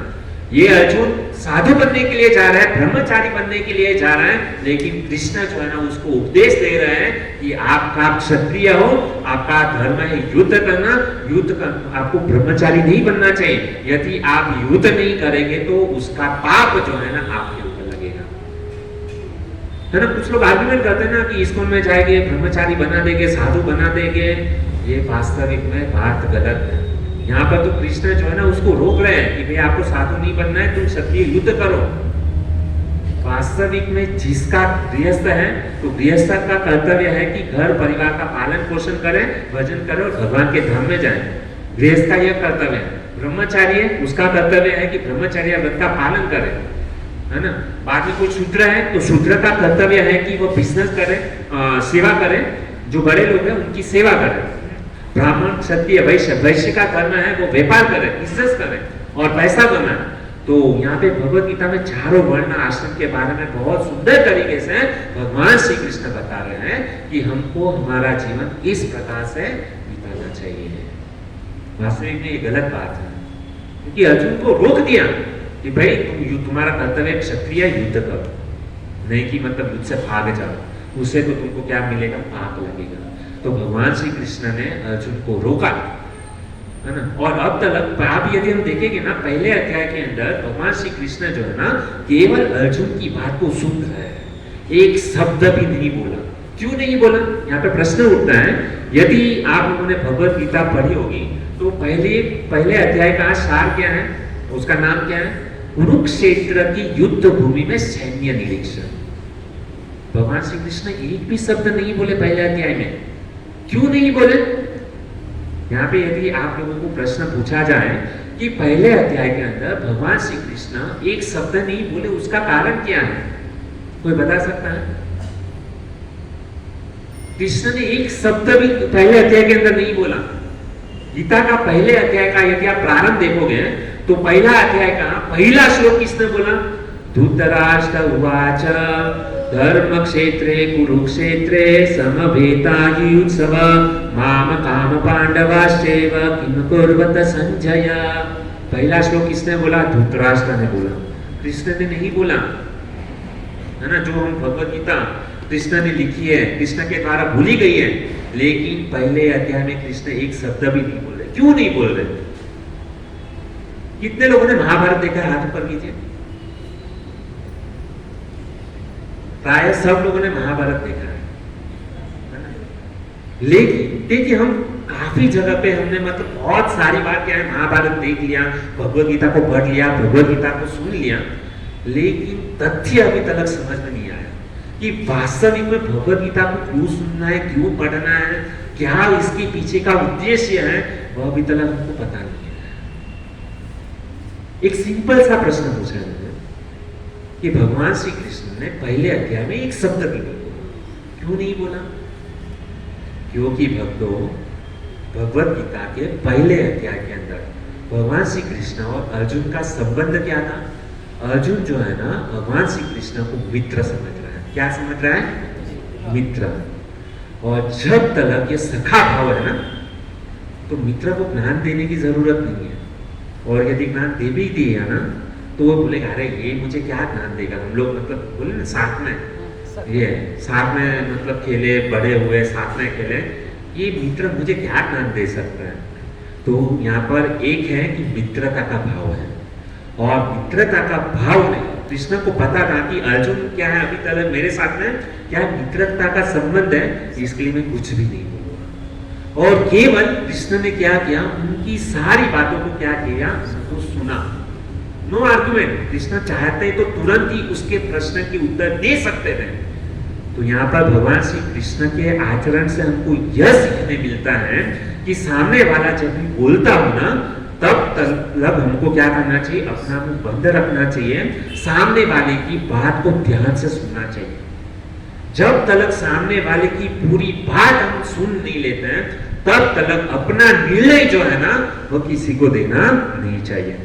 ये अर्जुन साधु बनने के लिए जा रहा है, ब्रह्मचारी बनने के लिए जा रहा है, लेकिन कृष्ण जो है ना उसको उपदेश दे रहे हैं कि आपका क्षत्रिय हो, आपका धर्म है युद्ध करना, आपको ब्रह्मचारी नहीं बनना चाहिए। यदि आप युद्ध नहीं करेंगे तो उसका पाप जो है ना आपके ऊपर लगेगा, है ना। कुछ लोग आर्गुमेंट करते हैं ना कि इस्कॉन में जाएंगे, ब्रह्मचारी बना देंगे, साधु बना देंगे। ये वास्तविक में बात गलत है। यहाँ पर तो कृष्ण जो है ना उसको रोक रहे हैं कि भाई आपको साधु नहीं बनना है, तुम क्षत्रिय युद्ध करो। वास्तविक में जिसका गृहस्थ है, तो गृहस्थ का कर्तव्य है कि घर परिवार का पालन पोषण करे, भजन करे और भगवान के धाम में जाए। गृहस्थ का यह कर्तव्य है। ब्रह्मचारी है, उसका कर्तव्य है कि ब्रह्मचर्य व्रत का पालन करे, है ना। बाकी कोई शूद्र है तो शूद्र का कर्तव्य है कि वो बिजनेस करे, सेवा करे, जो बड़े लोग हैं उनकी सेवा करे। ब्राह्मण, क्षत्रिय, वैश्य, वैश्य का धर्म है वो व्यापार करे, बिजनेस करे और पैसा कमाए। तो यहाँ पे भगवत गीता में चारों वर्ण आश्रम के बारे में बहुत सुंदर तरीके से भगवान श्री कृष्ण बता रहे हैं कि हमको हमारा जीवन इस प्रकार से बिताना चाहिए। वास्तविक में ये गलत बात है, क्योंकि अर्जुन को रोक दिया कि भाई तुम्हारा कर्तव्य क्षत्रिय युद्ध करो, नहीं कि मतलब युद्ध से भाग जाओ, उससे तो तुमको क्या मिलेगा, पाप लगेगा। तो भगवान श्री कृष्ण ने अर्जुन को रोका, है ना। और अब तक आप यदि हम देखेंगे ना, पहले अध्याय के अंदर भगवान श्री कृष्ण जो है ना केवल अर्जुन की बात को सुन रहे हैं, एक शब्द भी नहीं बोला। क्यों नहीं बोला? यहाँ पे प्रश्न उठता है। यदि आप लोगों ने भगवत गीता पढ़ी होगी तो पहले अध्याय का सार क्या है, उसका नाम क्या है? कुरुक्षेत्र की युद्ध भूमि में सैन्य निरीक्षण। भगवान श्री कृष्ण एक भी शब्द नहीं बोले पहले अध्याय में। क्यों नहीं बोले? यहाँ पे यदि आप लोगों को प्रश्न पूछा जाए कि पहले अध्याय के अंदर भगवान श्री कृष्ण एक शब्द नहीं बोले, उसका कारण क्या है? कोई बता सकता है? कृष्ण ने एक शब्द भी पहले अध्याय के अंदर नहीं बोला। गीता का पहले अध्याय का यदि आप प्रारंभ देखोगे तो पहला अध्याय का पहला श्लोक किसने बोला? धृतराष्ट्र उवाच धर्म क्षेत्रे कुरुक्षेत्रे समवेतायुत्सव माम काम पांडवाश्चैव किम कुर्वत संजय। पहला श्लोक किसने बोला? धृतराष्ट्र ने बोला, कृष्ण ने नहीं बोला, है ना। जो हम भगवत गीता कृष्ण ने लिखी है, कृष्ण के द्वारा भूली गई है, लेकिन पहले अध्याय में कृष्ण एक शब्द भी नहीं बोल रहे। क्यों नहीं बोल रहे? कितने लोगों ने महाभारत देखा है? हाथ ऊपर कीजिए। प्राय सब लोगों ने महाभारत देखा है, लेकिन देखिए हम काफी जगह पे हमने मतलब बहुत सारी बार क्या है, महाभारत देख लिया, भगवत गीता को पढ़ लिया, भगवत गीता को सुन लिया, लेकिन तथ्य अभी तक समझ में नहीं आया कि वास्तविक में भगवत गीता को क्यों सुनना है, क्यों पढ़ना है, क्या इसके पीछे का उद्देश्य है, वह अभी तक हमको पता नहीं है। एक सिंपल सा प्रश्न पूछा है कि भगवान श्री कृष्ण ने पहले अध्याय में एक शब्द भी नहीं बोला, क्यों नहीं बोला? क्योंकि भक्तों, भगवत गीता के पहले अध्याय के अंदर भगवान श्री कृष्ण और अर्जुन का संबंध क्या था? अर्जुन जो है ना, भगवान श्री कृष्ण को मित्र समझ रहा है। क्या समझ रहा है? मित्र। और जब तक ये सखा भाव है ना, तो मित्र को ज्ञान देने की जरूरत नहीं है। और यदि ज्ञान दे भी दिया ना, तो वो बोलेगा अरे ये मुझे क्या ज्ञान देगा, हम लोग मतलब बोले ना साथ में, ये साथ में मतलब खेले, बड़े हुए, साथ में खेले, ये मित्र मुझे क्या ज्ञान दे सकता है? तो यहाँ पर एक है कि मित्रता का भाव है, और मित्रता का भाव नहीं, कृष्ण को पता था कि अर्जुन क्या है अभी तक मेरे साथ में क्या मित्रता का संबंध है, इसके लिए मैं कुछ भी नहीं बोलूंगा। और केवल कृष्ण ने क्या किया, उनकी सारी बातों को क्या किया, तो सुना। No argument. कृष्ण चाहते तो तुरंत ही उसके प्रश्न के उत्तर दे सकते थे। तो यहाँ पर भगवान श्री कृष्ण के आचरण से हमको यह सीखने मिलता है कि सामने वाला जब भी बोलता हो ना, तब तक हमको क्या करना चाहिए, अपना मुंह बंद रखना चाहिए, सामने वाले की बात को ध्यान से सुनना चाहिए। जब तक सामने वाले की पूरी बात हम सुन नहीं लेते हैं, तब तक अपना निर्णय जो है ना, वो किसी को देना नहीं चाहिए।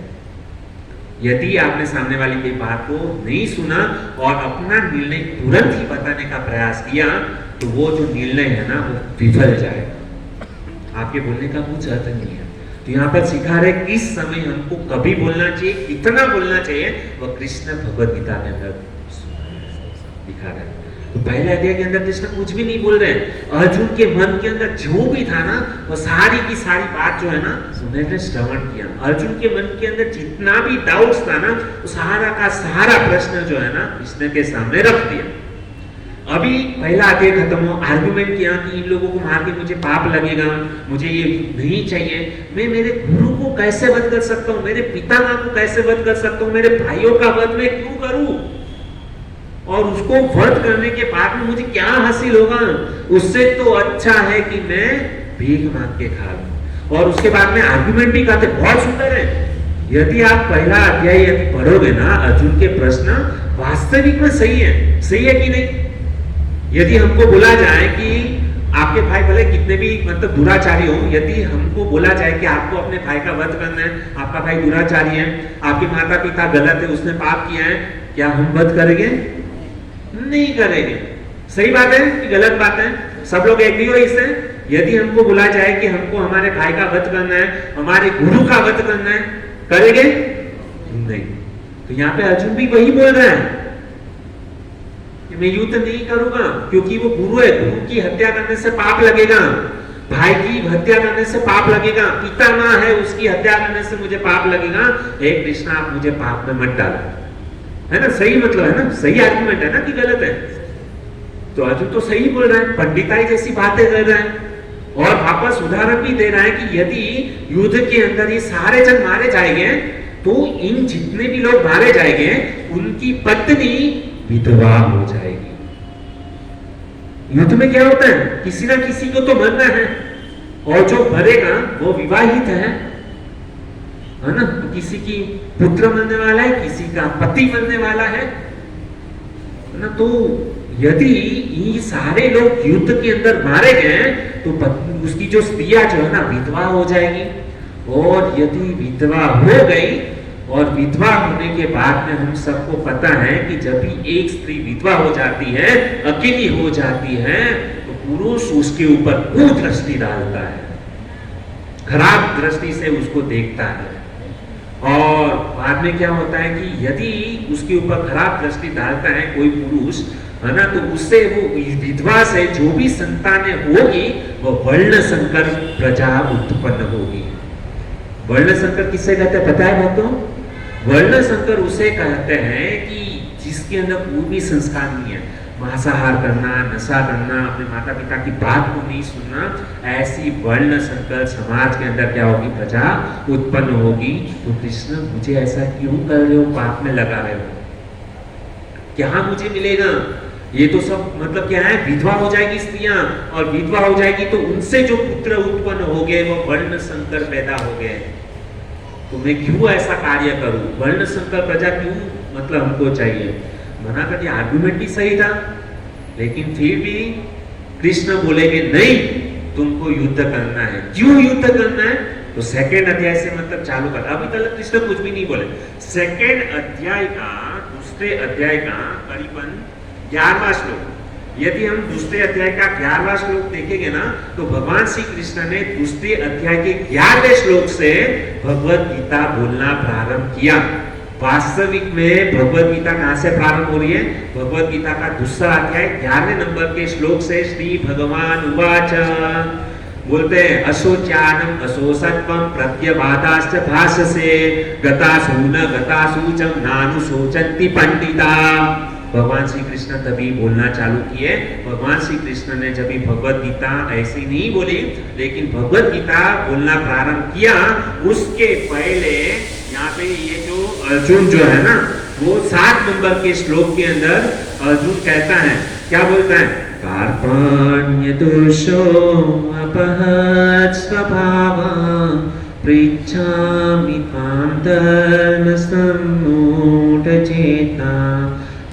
यदि आपने सामने वाले की बात को नहीं सुना और अपना निर्णय तुरंत ही बताने का प्रयास किया, तो वो जो निर्णय है ना, वो विफल जाएगा। आपके बोलने का कुछ अर्थ नहीं है। तो यहाँ पर सिखा रहे किस समय हमको कभी बोलना चाहिए, कितना बोलना चाहिए, वह कृष्ण भगवत गीता के अंदर दिखा रहे। तो पहले अध्याय के अंदर कृष्ण कुछ भी नहीं बोल रहे हैं। अर्जुन के मन के अंदर जो भी था ना, वो सारी की सारी बात जो है ना, उन्होंने श्रवण किया। अर्जुन के मन के अंदर जितना भी डाउट्स था ना, वो सारा का सारा प्रश्न जो है ना, कृष्ण के सामने रख दिया। अभी पहला अध्याय खत्म हो, आर्गुमेंट किया कि इन लोगों को मार के मुझे पाप लगेगा, मुझे ये नहीं चाहिए, मैं मेरे गुरु को कैसे वध कर सकता हूँ, मेरे पितामह को कैसे वध कर सकता हूँ, मेरे भाइयों का वध मैं क्यों करूं, और उसको वध करने के बाद में मुझे क्या हासिल होगा? उससे तो अच्छा है कि मैं भीख मांग के खा लूं। और उसके बाद में आर्गुमेंट भी करते, बहुत सुंदर है। यदि आप पहला अध्याय यदि पढ़ोगे ना, अर्जुन के प्रश्न वास्तविक में सही है कि नहीं? यदि हमको बोला जाए कि आपके भाई भले कितने भी मतलब दुराचारी हो, यदि हमको बोला जाए कि आपको अपने भाई का वध करना है, आपका भाई दुराचारी है, आपके माता पिता गलत है, उसने पाप किया है, क्या हम वध करेंगे? नहीं करेंगे। सही बात है कि गलत बात है? सब लोग एग्री हो इससे? यदि हमको बोला जाए कि हमको हमारे भाई का वध करना है, हमारे गुरु का वध करना है, करेंगे? नहीं। तो यहाँ पे अर्जुन भी वही बोल रहा है कि मैं युद्ध नहीं करूंगा, क्योंकि वो गुरु है, गुरु की हत्या करने से पाप लगेगा, भाई की हत्या करने से पाप लगेगा, पितामह है उसकी हत्या करने से मुझे पाप लगेगा। हे कृष्ण, आप मुझे पाप में मत डालो। है ना? सही मतलब है ना, सही आर्गुमेंट है ना कि गलत है? तो अर्जुन तो सही बोल रहा है, पंडिताई जैसी बातें कर रहा है, और वापस उदाहरण भी दे रहा है कि यदि युद्ध के अंदर ये सारे जन मारे जाएंगे, तो इन जितने भी लोग मारे जाएंगे, उनकी पत्नी विधवा हो जाएगी। युद्ध में क्या होता है, किसी ना किसी को तो मरना है, और जो मरेगा वो विवाहित है ना? तो किसी की पुत्र मरने वाला है, किसी का पति मरने वाला है ना? तो यदि ये सारे लोग युद्ध के अंदर मारे गए, तो उसकी जो स्त्रियां जो है ना, विधवा हो जाएगी। और यदि विधवा हो गई, और विधवा होने के बाद में हम सबको पता है कि जब भी एक स्त्री विधवा हो जाती है, अकेली हो जाती है, तो पुरुष उसके ऊपर कुदृष्टि डालता है, खराब दृष्टि से उसको देखता है। और बाद में क्या होता है कि यदि उसके ऊपर खराब दृष्टि डालता है कोई पुरुष, है ना, तो उससे वो विधवा से जो भी संतानें होगी, वो वर्ण संकर प्रजा उत्पन्न होगी। वर्ण संकर किससे कहते हैं पता है भक्तों? वर्ण संकर उसे कहते हैं कि जिसके अंदर कोई भी संस्कार नहीं है, मांसाहार करना, नशा करना, अपने माता पिता की बात को नहीं सुनना, ऐसी वर्ण संकर समाज के अंदर क्या होगी, प्रजा उत्पन्न होगी। तो कृष्ण मुझे ऐसा क्यों कर रहे हो, पाप में लगा रहे हो, क्या मुझे मिलेगा? ये तो सब मतलब क्या है, विधवा हो जाएगी स्त्रियां, और विधवा हो जाएगी तो उनसे जो पुत्र उत्पन्न हो गए वो वर्ण संकर पैदा हो गए, तो मैं क्यों ऐसा कार्य करूं, वर्ण संकर प्रजा क्यों मतलब हमको चाहिए? मना कर दिया, आर्गुमेंट भी सही था, लेकिन फिर भी कृष्ण बोलेंगे नहीं, तुमको युद्ध करना है। क्यों युद्ध करना है? तो सेकंड अध्याय से मतलब चालू कर, अभी तक कृष्ण कुछ भी नहीं बोले। सेकंड अध्याय का, दूसरे अध्याय का करीबन 11वां श्लोक, यदि हम दूसरे अध्याय का 11वां श्लोक देखेंगे ना, तो भगवान श्री कृष्ण ने दूसरे अध्याय के 11वें श्लोक से भगवत गीता बोलना प्रारंभ किया। वास्तविक में भगवत गीता कहां से प्रारंभ हो रही है? भगवत गीता का दूसरा अध्याय 11वें नंबर के श्लोक से श्री भगवान उवाच बोलते हैं, अशोच्यानम अशोसत्वम प्रत्यवादाश्च भाषसे गतासु न गतासु च नानुशोचन्ति पंडिता। भगवान श्री कृष्ण तभी बोलना चालू किए। भगवान श्री कृष्ण ने जब भगवत गीता ऐसी नहीं बोली, लेकिन भगवत गीता बोलना प्रारंभ किया, उसके पहले यहाँ पे ये जो अर्जुन जो है ना, वो 7 नंबर के श्लोक के अंदर अर्जुन कहता है, क्या बोलता है? कार्पण्य दोषो अपहत स्वभावं पृच्छामि त्वां धर्म सम्मूढचेता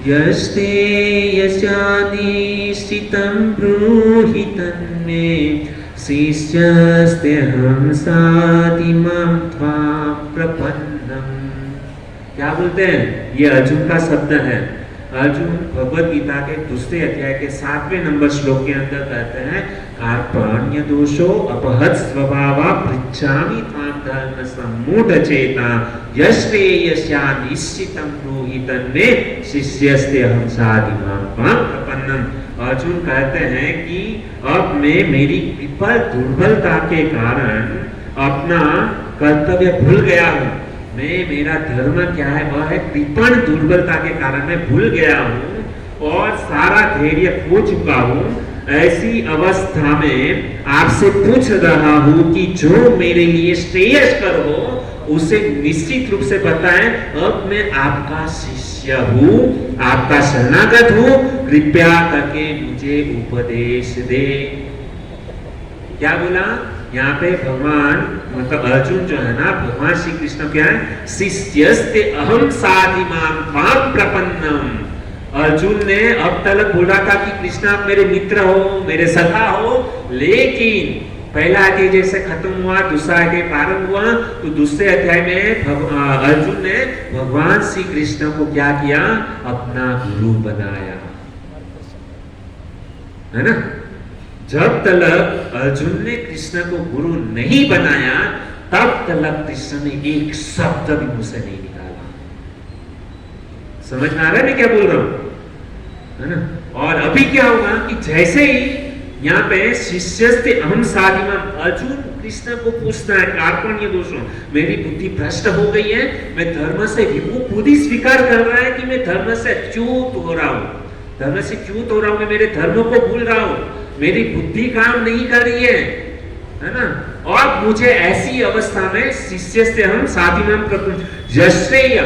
यस्ते यस्यादिष्टितं ब्रूहि तन्मे शिष्यस्तेऽहं साधिमां त्वां प्रपन्नम्। क्या बोलते हैं? ये अर्जुन का शब्द है। अर्जुन भगवत गीता के दूसरे अध्याय के 7वें नंबर श्लोक के अंदर कहते हैं, कार्पण्य दोषो अपहत स्वभावा पृच्छामि त्वां धर्म सम्मूढचेता यस्ते यस्यानिश्चितं ब्रूहि तन्मे शिष्यस्तेऽहं साधिमां त्वां प्रपन्नम्। अर्जुन कहते हैं कि अब मैं मेरी विफल दुर्बलता के कारण अपना कर्तव्य भूल गया हूँ। मैं, मेरा धर्म क्या है, वह है कृपण दुर्बलता के कारण मैं भूल गया हूँ और सारा धैर्य खो चुका हूँ। ऐसी अवस्था में आपसे पूछ रहा हूँ कि जो मेरे लिए श्रेयस्कर हो उसे निश्चित रूप से बताएं। अब मैं आपका शिष्य हूँ, आपका शरणागत हूँ, कृपया करके मुझे उपदेश दे। क्या बोला यहाँ पे? भगवान मतलब अर्जुन जो है ना, भगवान श्री कृष्ण क्या है? शिष्यस्ते अहं साधिमां त्वां प्रपन्नम। अर्जुन ने अब तक बोला था कि कृष्ण आप मेरे मित्र हो, मेरे सखा हो, लेकिन पहला अध्याय जैसे खत्म हुआ, दूसरा अध्याय प्रारंभ हुआ, तो दूसरे अध्याय में अर्जुन ने भगवान श्री कृष्ण को क्या किया? अपना गुरु बनाया, है ना। जब तक अर्जुन ने कृष्ण को गुरु नहीं बनाया, तब तक कृष्ण ने एक शब्द भी मुंह से नहीं निकाला। समझ में आ रहा है मैं क्या बोल रहा हूं, है ना। और अभी क्या होगा कि जैसे ही यहाँ पे शिष्यस्ते अहं साधिमां, अर्जुन कृष्ण को पूछता है, कार्पण्य दोषों, मेरी बुद्धि भ्रष्ट हो गई है, मैं धर्म से विमुख, खुद ही स्वीकार कर रहा है कि मैं धर्म से च्युत हो रहा हूं, धर्म से च्युत हो रहा हूं, मैं मेरे धर्म को भूल रहा हूं, मेरी बुद्धि काम नहीं कर रही है ना। और मुझे ऐसी अवस्था में शिष्यस्ते अहं साधिमां प्रपन्नम, यश्रेय,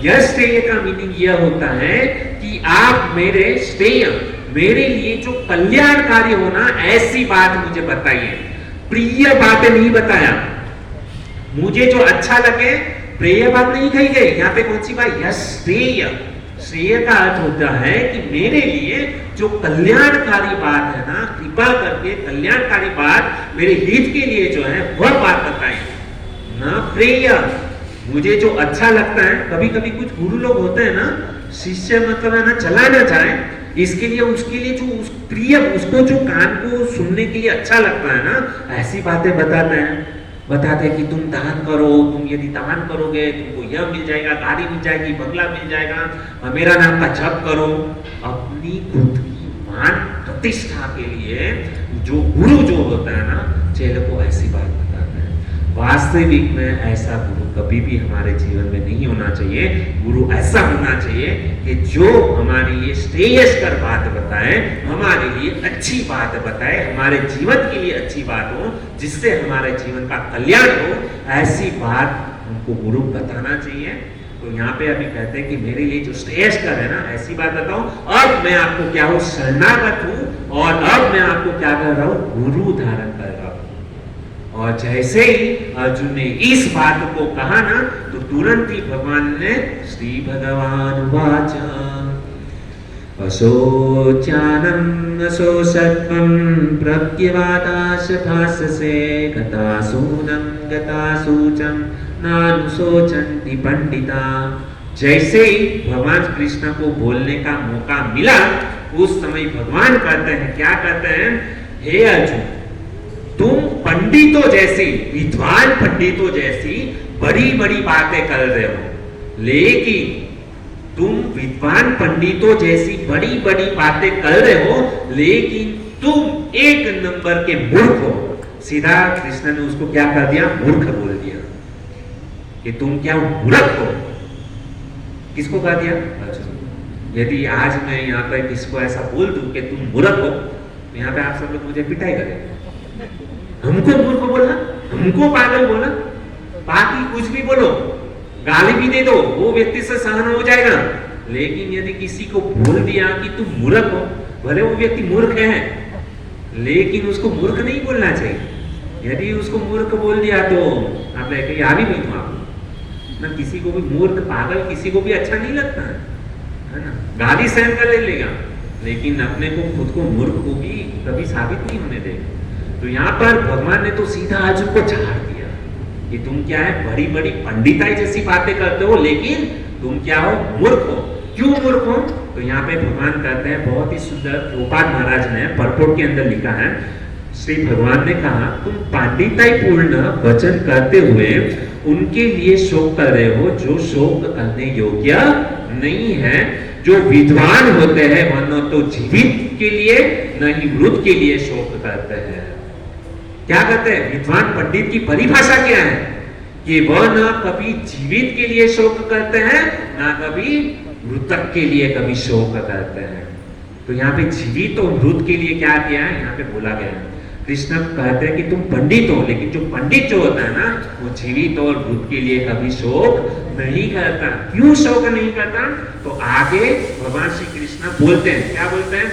यश्रेय का मीनिंग यह होता है कि आप मेरे श्रेय, मेरे लिए जो कल्याणकारी होना, ऐसी बात मुझे बताइए। प्रिय बातें नहीं बताया, मुझे जो अच्छा लगे, प्रिय बात नहीं कही गई। यहाँ पे कौन सी बात? यश्रेय। श्रेय का अर्थ होता है कि मेरे लिए जो कल्याणकारी बात है ना, कृपा करके कल्याणकारी बात मेरे हित के लिए जो है वह बात बताएं ना। प्रिय, मुझे जो अच्छा लगता है। कभी कभी कुछ गुरु लोग होते हैं ना, शिष्य मतलब है ना चला ना जाए, इसके लिए उसके लिए जो उस प्रिय, उसको जो कान को सुनने के लिए अच्छा लगता है ना, ऐसी बातें बताते हैं कि तुम दान करो, तुम यदि दान करोगे तुमको यह मिल जाएगा, गाड़ी मिल जाएगी, बंगला मिल जाएगा, मेरा नाम का जप करो। अपनी खुद की मान प्रतिष्ठा के लिए जो गुरु जो होता है ना, चेले को ऐसी बात बताते हैं। वास्तविक में ऐसा गुरु कभी भी हमारे जीवन में नहीं होना चाहिए। गुरु ऐसा होना चाहिए कि जो हमारे लिए श्रेयस्कर बात बताए, हमारे लिए अच्छी बात बताए, हमारे जीवन के लिए अच्छी बात हो, जिससे हमारे जीवन का कल्याण हो, ऐसी बात हमको गुरु बताना चाहिए। तो यहाँ पे अभी कहते हैं कि मेरे लिए जो श्रेयस्कर है ना, ऐसी बात बताओ। अब मैं आपको क्या हूँ, शरणागत हूँ, और अब मैं आपको क्या कर रहा हूँ, गुरु धारण कर रहा हूँ। और जैसे ही अर्जुन ने इस बात को कहा ना, तो तुरंत ही भगवान ने श्री भगवान वाचा असोचानम असोसत्वम प्रज्ञवादाश भाससे गतासूनं गतासूचं नानुशोचन्ति पंडिता। जैसे ही भगवान कृष्ण को बोलने का मौका मिला, उस समय भगवान कहते हैं, क्या कहते हैं, हे अर्जुन, तुम पंडितों जैसी, विद्वान पंडितों जैसी बड़ी बड़ी बातें कर रहे हो, लेकिन तुम विद्वान पंडितों जैसी बड़ी बड़ी बातें कर रहे हो, लेकिन तुम एक नंबर के मूर्ख हो। सीधा कृष्ण ने उसको क्या कर दिया, मूर्ख बोल दिया कि तुम क्या मूर्ख हो। किसको कह दिया, अर्जुन। यदि आज मैं यहाँ पर किसको ऐसा बोल दूं कि तुम मूर्ख हो, तो यहाँ पे आप सब लोग मुझे पिटाई करेंगे। हमको मूर्ख बोला, हमको पागल बोला, बाकी कुछ भी बोलो, गाली भी दे दो, वो व्यक्ति से सहन हो जाएगा। लेकिन यदि किसी को बोल दिया कि तुम मूर्ख हो, भले वो व्यक्ति मूर्ख है, लेकिन उसको मूर्ख नहीं बोलना चाहिए। यदि उसको मूर्ख बोल दिया तो आप कहीं आ भी नहीं हो आप ना, किसी को भी मूर्ख पागल किसी को भी अच्छा नहीं लगता है ना, गाली सहन कर लेगा, लेकिन अपने को खुद को मूर्ख को भी कभी साबित नहीं होने देगा। तो यहाँ पर भगवान ने तो सीधा अर्जुन को झाड़ दिया कि तुम क्या है, बड़ी बड़ी पंडिताई जैसी बातें करते हो, लेकिन तुम क्या हो, मूर्ख हो। क्यों मूर्ख हो, तो यहाँ पे भगवान कहते हैं, बहुत ही सुंदर प्रभुपाद महाराज ने परपोट के अंदर लिखा है, श्री भगवान ने कहा, तुम पंडिताई पूर्ण वचन करते हुए उनके लिए शोक कर रहे हो जो शोक करने योग्य नहीं है। जो विद्वान होते हैं वह न तो जीवित के लिए न ही मृत के लिए शोक करते हैं। क्या कहते हैं, विद्वान पंडित की परिभाषा क्या है कि वह न कभी जीवित के लिए शोक करते हैं, ना कभी मृतक के लिए कभी शोक करते हैं। तो यहाँ पे जीवित और मृत के लिए क्या किया है, यहाँ पे बोला गया है। कृष्ण कहते हैं कि तुम पंडित हो, लेकिन जो पंडित जो होता है ना, वो जीवित और मृत के लिए कभी शोक नहीं करता। क्यों शोक नहीं करता, तो आगे भगवान श्री कृष्ण बोलते हैं, क्या बोलते हैं,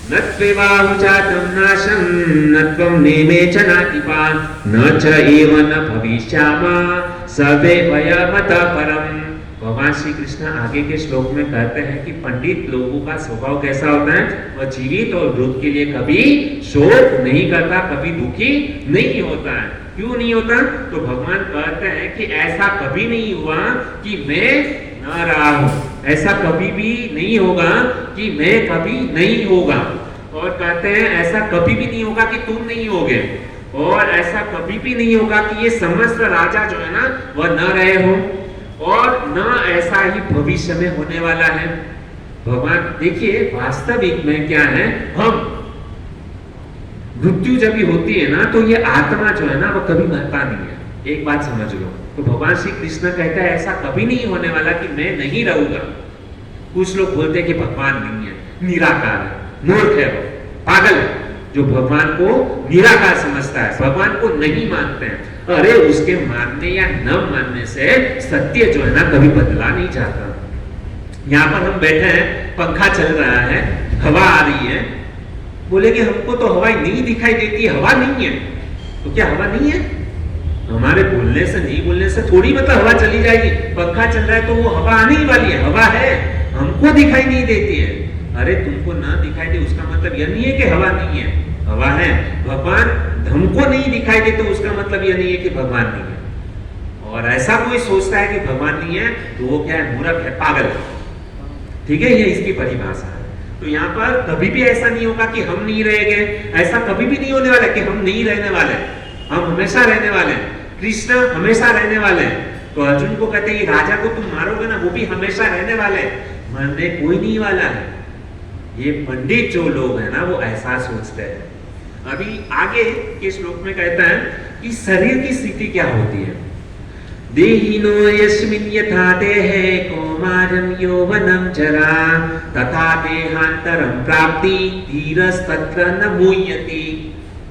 न त्वेवाहुजातं नाशं न त्वं नेमे च नातिपा न च एव न भविष्यामः सर्वे भयमतः परम्। भगवान श्री कृष्ण आगे के श्लोक में कहते हैं कि पंडित लोगों का स्वभाव कैसा होता है, वह जीवित और मृत के लिए कभी शोक नहीं करता, कभी दुखी नहीं होता है। क्यों नहीं होता, तो भगवान कहते हैं कि ऐसा कभी नहीं हुआ कि मैं न रहा हूं, ऐसा कभी भी नहीं होगा कि मैं कभी नहीं होगा, और कहते हैं ऐसा कभी भी नहीं होगा कि तुम नहीं होगे, और ऐसा कभी भी नहीं होगा कि ये समस्त राजा जो है ना वह न रहे हो, और न ऐसा ही भविष्य में होने वाला है। भगवान देखिए वास्तविक में क्या है, हम मृत्यु जब भी होती है ना, तो ये आत्मा जो है ना वो कभी मरता नहीं है। एक बात समझ लो, तो भगवान श्री कृष्ण कहता है ऐसा कभी नहीं होने वाला कि मैं नहीं रहूंगा। कुछ लोग बोलते हैं कि भगवान नहीं है, निराकार है, मूर्ख है, वो पागल है, जो भगवान को निराकार समझता है, भगवान को नहीं मानते हैं। अरे उसके मानने या न मानने से सत्य जो है ना कभी बदला नहीं जाता। यहाँ पर हम बैठे हैं, पंखा चल रहा है, हवा आ रही है, बोलेंगे हमको तो हवा नहीं दिखाई देती, हवा नहीं है। तो क्या हवा नहीं है? हमारे बोलने से नहीं बोलने से थोड़ी मतलब हवा चली जाएगी। पंखा चल रहा है तो वो हवा आने ही वाली है, हवा है, हमको दिखाई नहीं देती है। अरे तुमको ना दिखाई दे उसका मतलब यह नहीं है कि हवा नहीं है, हवा है। भगवान हमको नहीं दिखाई दे तो उसका मतलब यह नहीं है कि भगवान नहीं है। और ऐसा कोई सोचता है कि भगवान नहीं है तो वो क्या है, मूर्ख है, पागल है। ठीक है, ये इसकी परिभाषा है। तो यहाँ पर कभी भी ऐसा नहीं होगा कि हम नहीं रहेंगे, ऐसा कभी भी नहीं होने वाला कि हम नहीं रहने वाले, हम हमेशा रहने वाले हैं। कृष्ण हमेशा रहने वाले हैं। तो अर्जुन को कहते हैं राजा को तुम मारोगे ना, वो भी हमेशा रहने वाले हैं, मरने कोई नहीं वाला है। ये पंडित जो लोग हैं ना वो ऐसा सोचते हैं। अभी आगे के श्लोक में कहता है कि शरीर की स्थिति क्या होती है। देहिनो यस्मिन् यथा देहे कौमारं यौवनं जरा तथा देहांतरं प्राप्ति धीरस्तत्र न मुह्यति।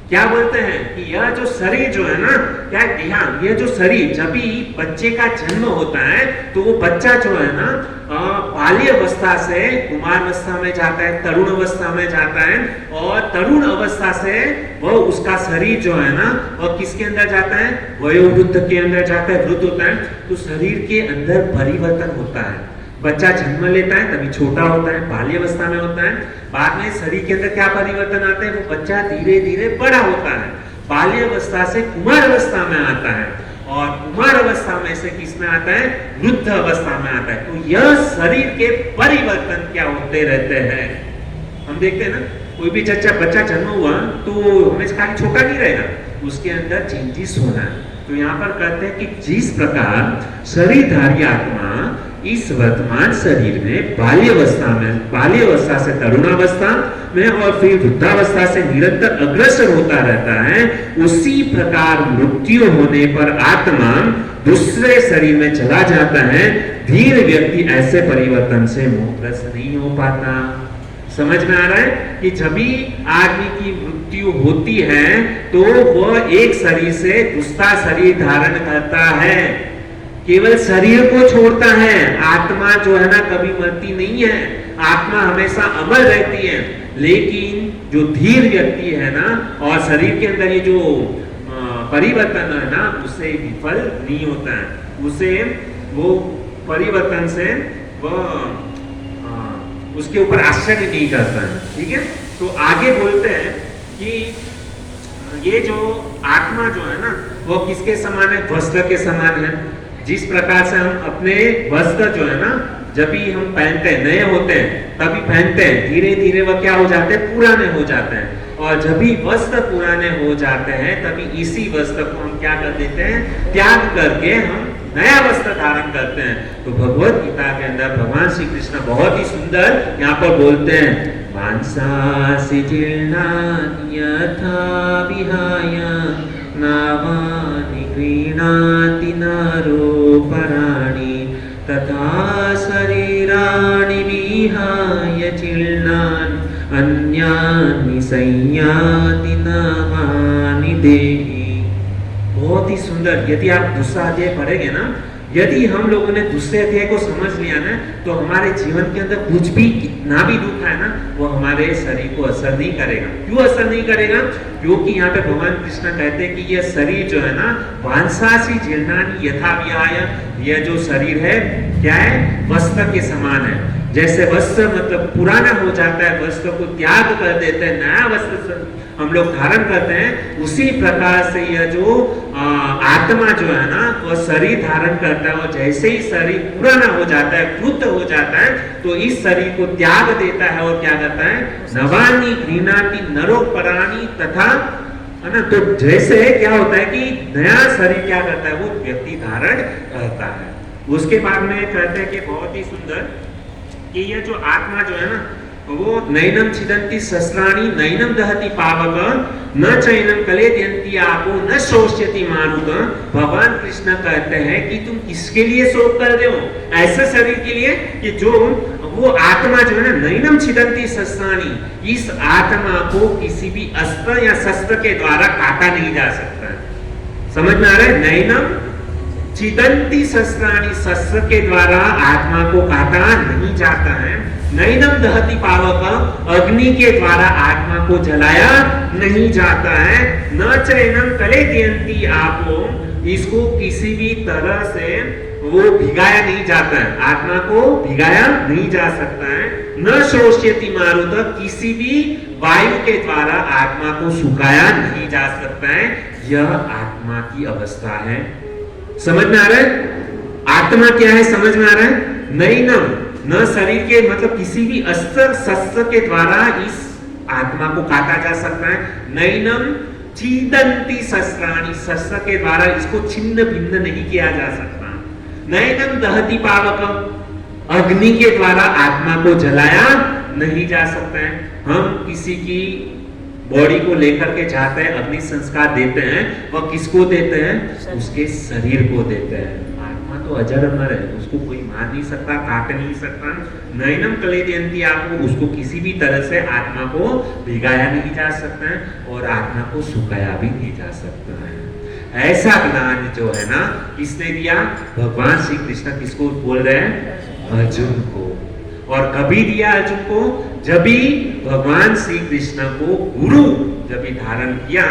क्या बोलते हैं कि यह जो शरीर जो है ना, क्या देहांत, यह जो शरीर जब भी बच्चे का जन्म होता है तो वो बच्चा जो है ना बाल्य अवस्था से कुमार अवस्था में जाता है, तरुण अवस्था में जाता है, और तरुण अवस्था से वह उसका शरीर जो है ना वह किसके अंदर जाता है, वयोवृद्ध के अंदर जाता है, वृद्ध होता है। तो शरीर के अंदर परिवर्तन होता है। बच्चा जन्म लेता है तभी छोटा होता है, बाल्य अवस्था में होता है। बाद में शरीर के अंदर क्या परिवर्तन आते हैं, वो बच्चा धीरे धीरे बड़ा होता है, बाल्य अवस्था से कुमार अवस्था में आता है, और कुमार अवस्था में से किस में आता है, वृद्ध अवस्था में आता है। तो यह शरीर के परिवर्तन क्या होते रहते हैं। हम देखते हैं ना, कोई भी बच्चा जन्म हुआ तो हमेशा खाली छोटा नहीं रहेगा, उसके अंदर चेंजेस होना है। तो यहाँ पर कहते हैं कि जिस प्रकार शरीरधारी आत्मा इस वर्तमान शरीर में बाल्यावस्था से तरुणावस्था में और फिर वृद्धावस्था से निरंतर अग्रसर होता रहता है, उसी प्रकार मृत्यु होने पर आत्मा दूसरे शरीर में चला जाता है। धीर व्यक्ति ऐसे परिवर्तन से मोहग्रस्त नहीं हो पाता। समझ में आ रहा है कि जब भी आदमी की मृत्यु होती है तो वह एक शरीर से दूसरा शरीर धारण करता है, केवल शरीर को छोड़ता है। आत्मा जो है ना कभी मरती नहीं है, आत्मा हमेशा अमर रहती है। लेकिन जो धीर व्यक्ति है ना, और शरीर के अंदर ये जो परिवर्तन है ना, उससे विफल नहीं होता है, उसे वो परिवर्तन से वह उसके ऊपर आश्चर्य नहीं करता है। ठीक है, तो आगे बोलते हैं कि ये जो आत्मा जो है ना वो किसके समान है, वस्त्र के समान है। जिस प्रकार से हम अपने वस्त्र जो है ना जब भी हम पहनते हैं, नए होते हैं तभी पहनते हैं, धीरे धीरे वह क्या हो जाते हैं, पुराने हो जाते हैं। और जब भी वस्त्र पुराने हो जाते हैं तभी इसी वस्त्र को हम क्या कर देते हैं, त्याग करके हम नया वस्त्र धारण करते हैं। तो भगवत गीता के अंदर भगवान श्री कृष्ण बहुत ही सुंदर यहाँ पर बोलते हैं, मांसासि जीर्णानि यथा विहाय नावानि गृह्णाति नरोपराणि तथा शरीराणि विहाय जीर्णानि अन्यानि संयाति नवानि देहि। बहुत ही सुंदर। यदि आप दूसरा अध्याय पढ़ेंगे ना, यदि हम लोगों ने दूसरे अध्याय को समझ लिया ना तो हमारे जीवन के अंदर कुछ भी कितना भी दुख है ना वो हमारे शरीर को असर नहीं करेगा। क्यों असर नहीं करेगा? क्योंकि यहाँ पे भगवान कृष्ण कहते हैं कि यह शरीर जो है ना वांसासी जीर्णानि यथा विहाय, यह जो शरीर है क्या है, वस्त्र के समान है। जैसे वस्त्र मतलब पुराना हो जाता है, वस्त्र को त्याग कर देते हैं, नया वस्त्र हम लोग धारण करते हैं, उसी प्रकार से यह जो आत्मा जो है ना वह शरीर धारण करता है। और जैसे ही शरीर पुराना हो जाता है, वृद्ध हो जाता है, तो इस शरीर को त्याग देता है और क्या करता है, नवानि गृह्णाति नरोपराणि तथा, है ना। तो जैसे क्या होता है कि नया शरीर क्या करता है, वो व्यक्ति धारण करता है। उसके बाद में कहते हैं कि बहुत ही सुंदर कि यह जो आत्मा जो है ना वो नैनम छिदन्ति शस्त्राणि नैनम दहति पावक न चैनम कलेदयन्ति आपो न शोष्यति मारुत। भगवान कृष्ण कहते हैं कि तुम किसके लिए शोक कर रहे हो? ऐसे शरीर के लिए कि जो वो आत्मा जो है ना नैनम छिदन्ति शस्त्राणि, इस आत्मा को किसी भी अस्त्र या शस्त्र के द्वारा काटा नहीं जा सकता है। समझ में आ रहा है? नैनम छिदन्ति शस्त्राणि, शस्त्र के द्वारा आत्मा को काटा नहीं जाता है। नैनम दहति पावक, अग्नि के द्वारा आत्मा को जलाया नहीं जाता है। न चैनम कलेदयन्ति आपो, इसको किसी भी तरह से वो भिगाया नहीं जाता है, आत्मा को भिगाया नहीं जा सकता है। न शोष्यति मारुत, किसी भी वायु के द्वारा आत्मा को सुखाया नहीं जा सकता है। यह आत्मा की अवस्था है। समझ में आ रहा है? आत्मा क्या है समझ में आ रहा है? नैनम, न शरीर के मतलब किसी भी अस्त्र शस्त्र के द्वारा इस आत्मा को काटा जा सकता है। नैनम छिदन्ति शस्त्राणि, शस्त्र के द्वारा इसको छिन्न भिन्न नहीं किया जा सकता। नैनम दहति पावक, अग्नि के द्वारा आत्मा को जलाया नहीं जा सकता है। हम किसी की बॉडी को लेकर के जाते हैं, अग्नि संस्कार देते हैं, वह किसको देते हैं? उसके शरीर को देते हैं। आत्मा तो अजर अमर है, उसको कोई मार नहीं सकता, काट नहीं सकता। नैनम कलेदयन्ति आपको, उसको किसी भी तरह से आत्मा को भिगाया नहीं जा सकता है और आत्मा को सुखाया भी नहीं जा सकता है। ऐसा ज्ञान जो है ना, किसने दिया? भगवान श्री कृष्ण। किसको बोल रहे हैं? अर्जुन को। और कभी दिया अर्जुन को? जब भी भगवान श्री कृष्ण को गुरु जब भी धारण किया,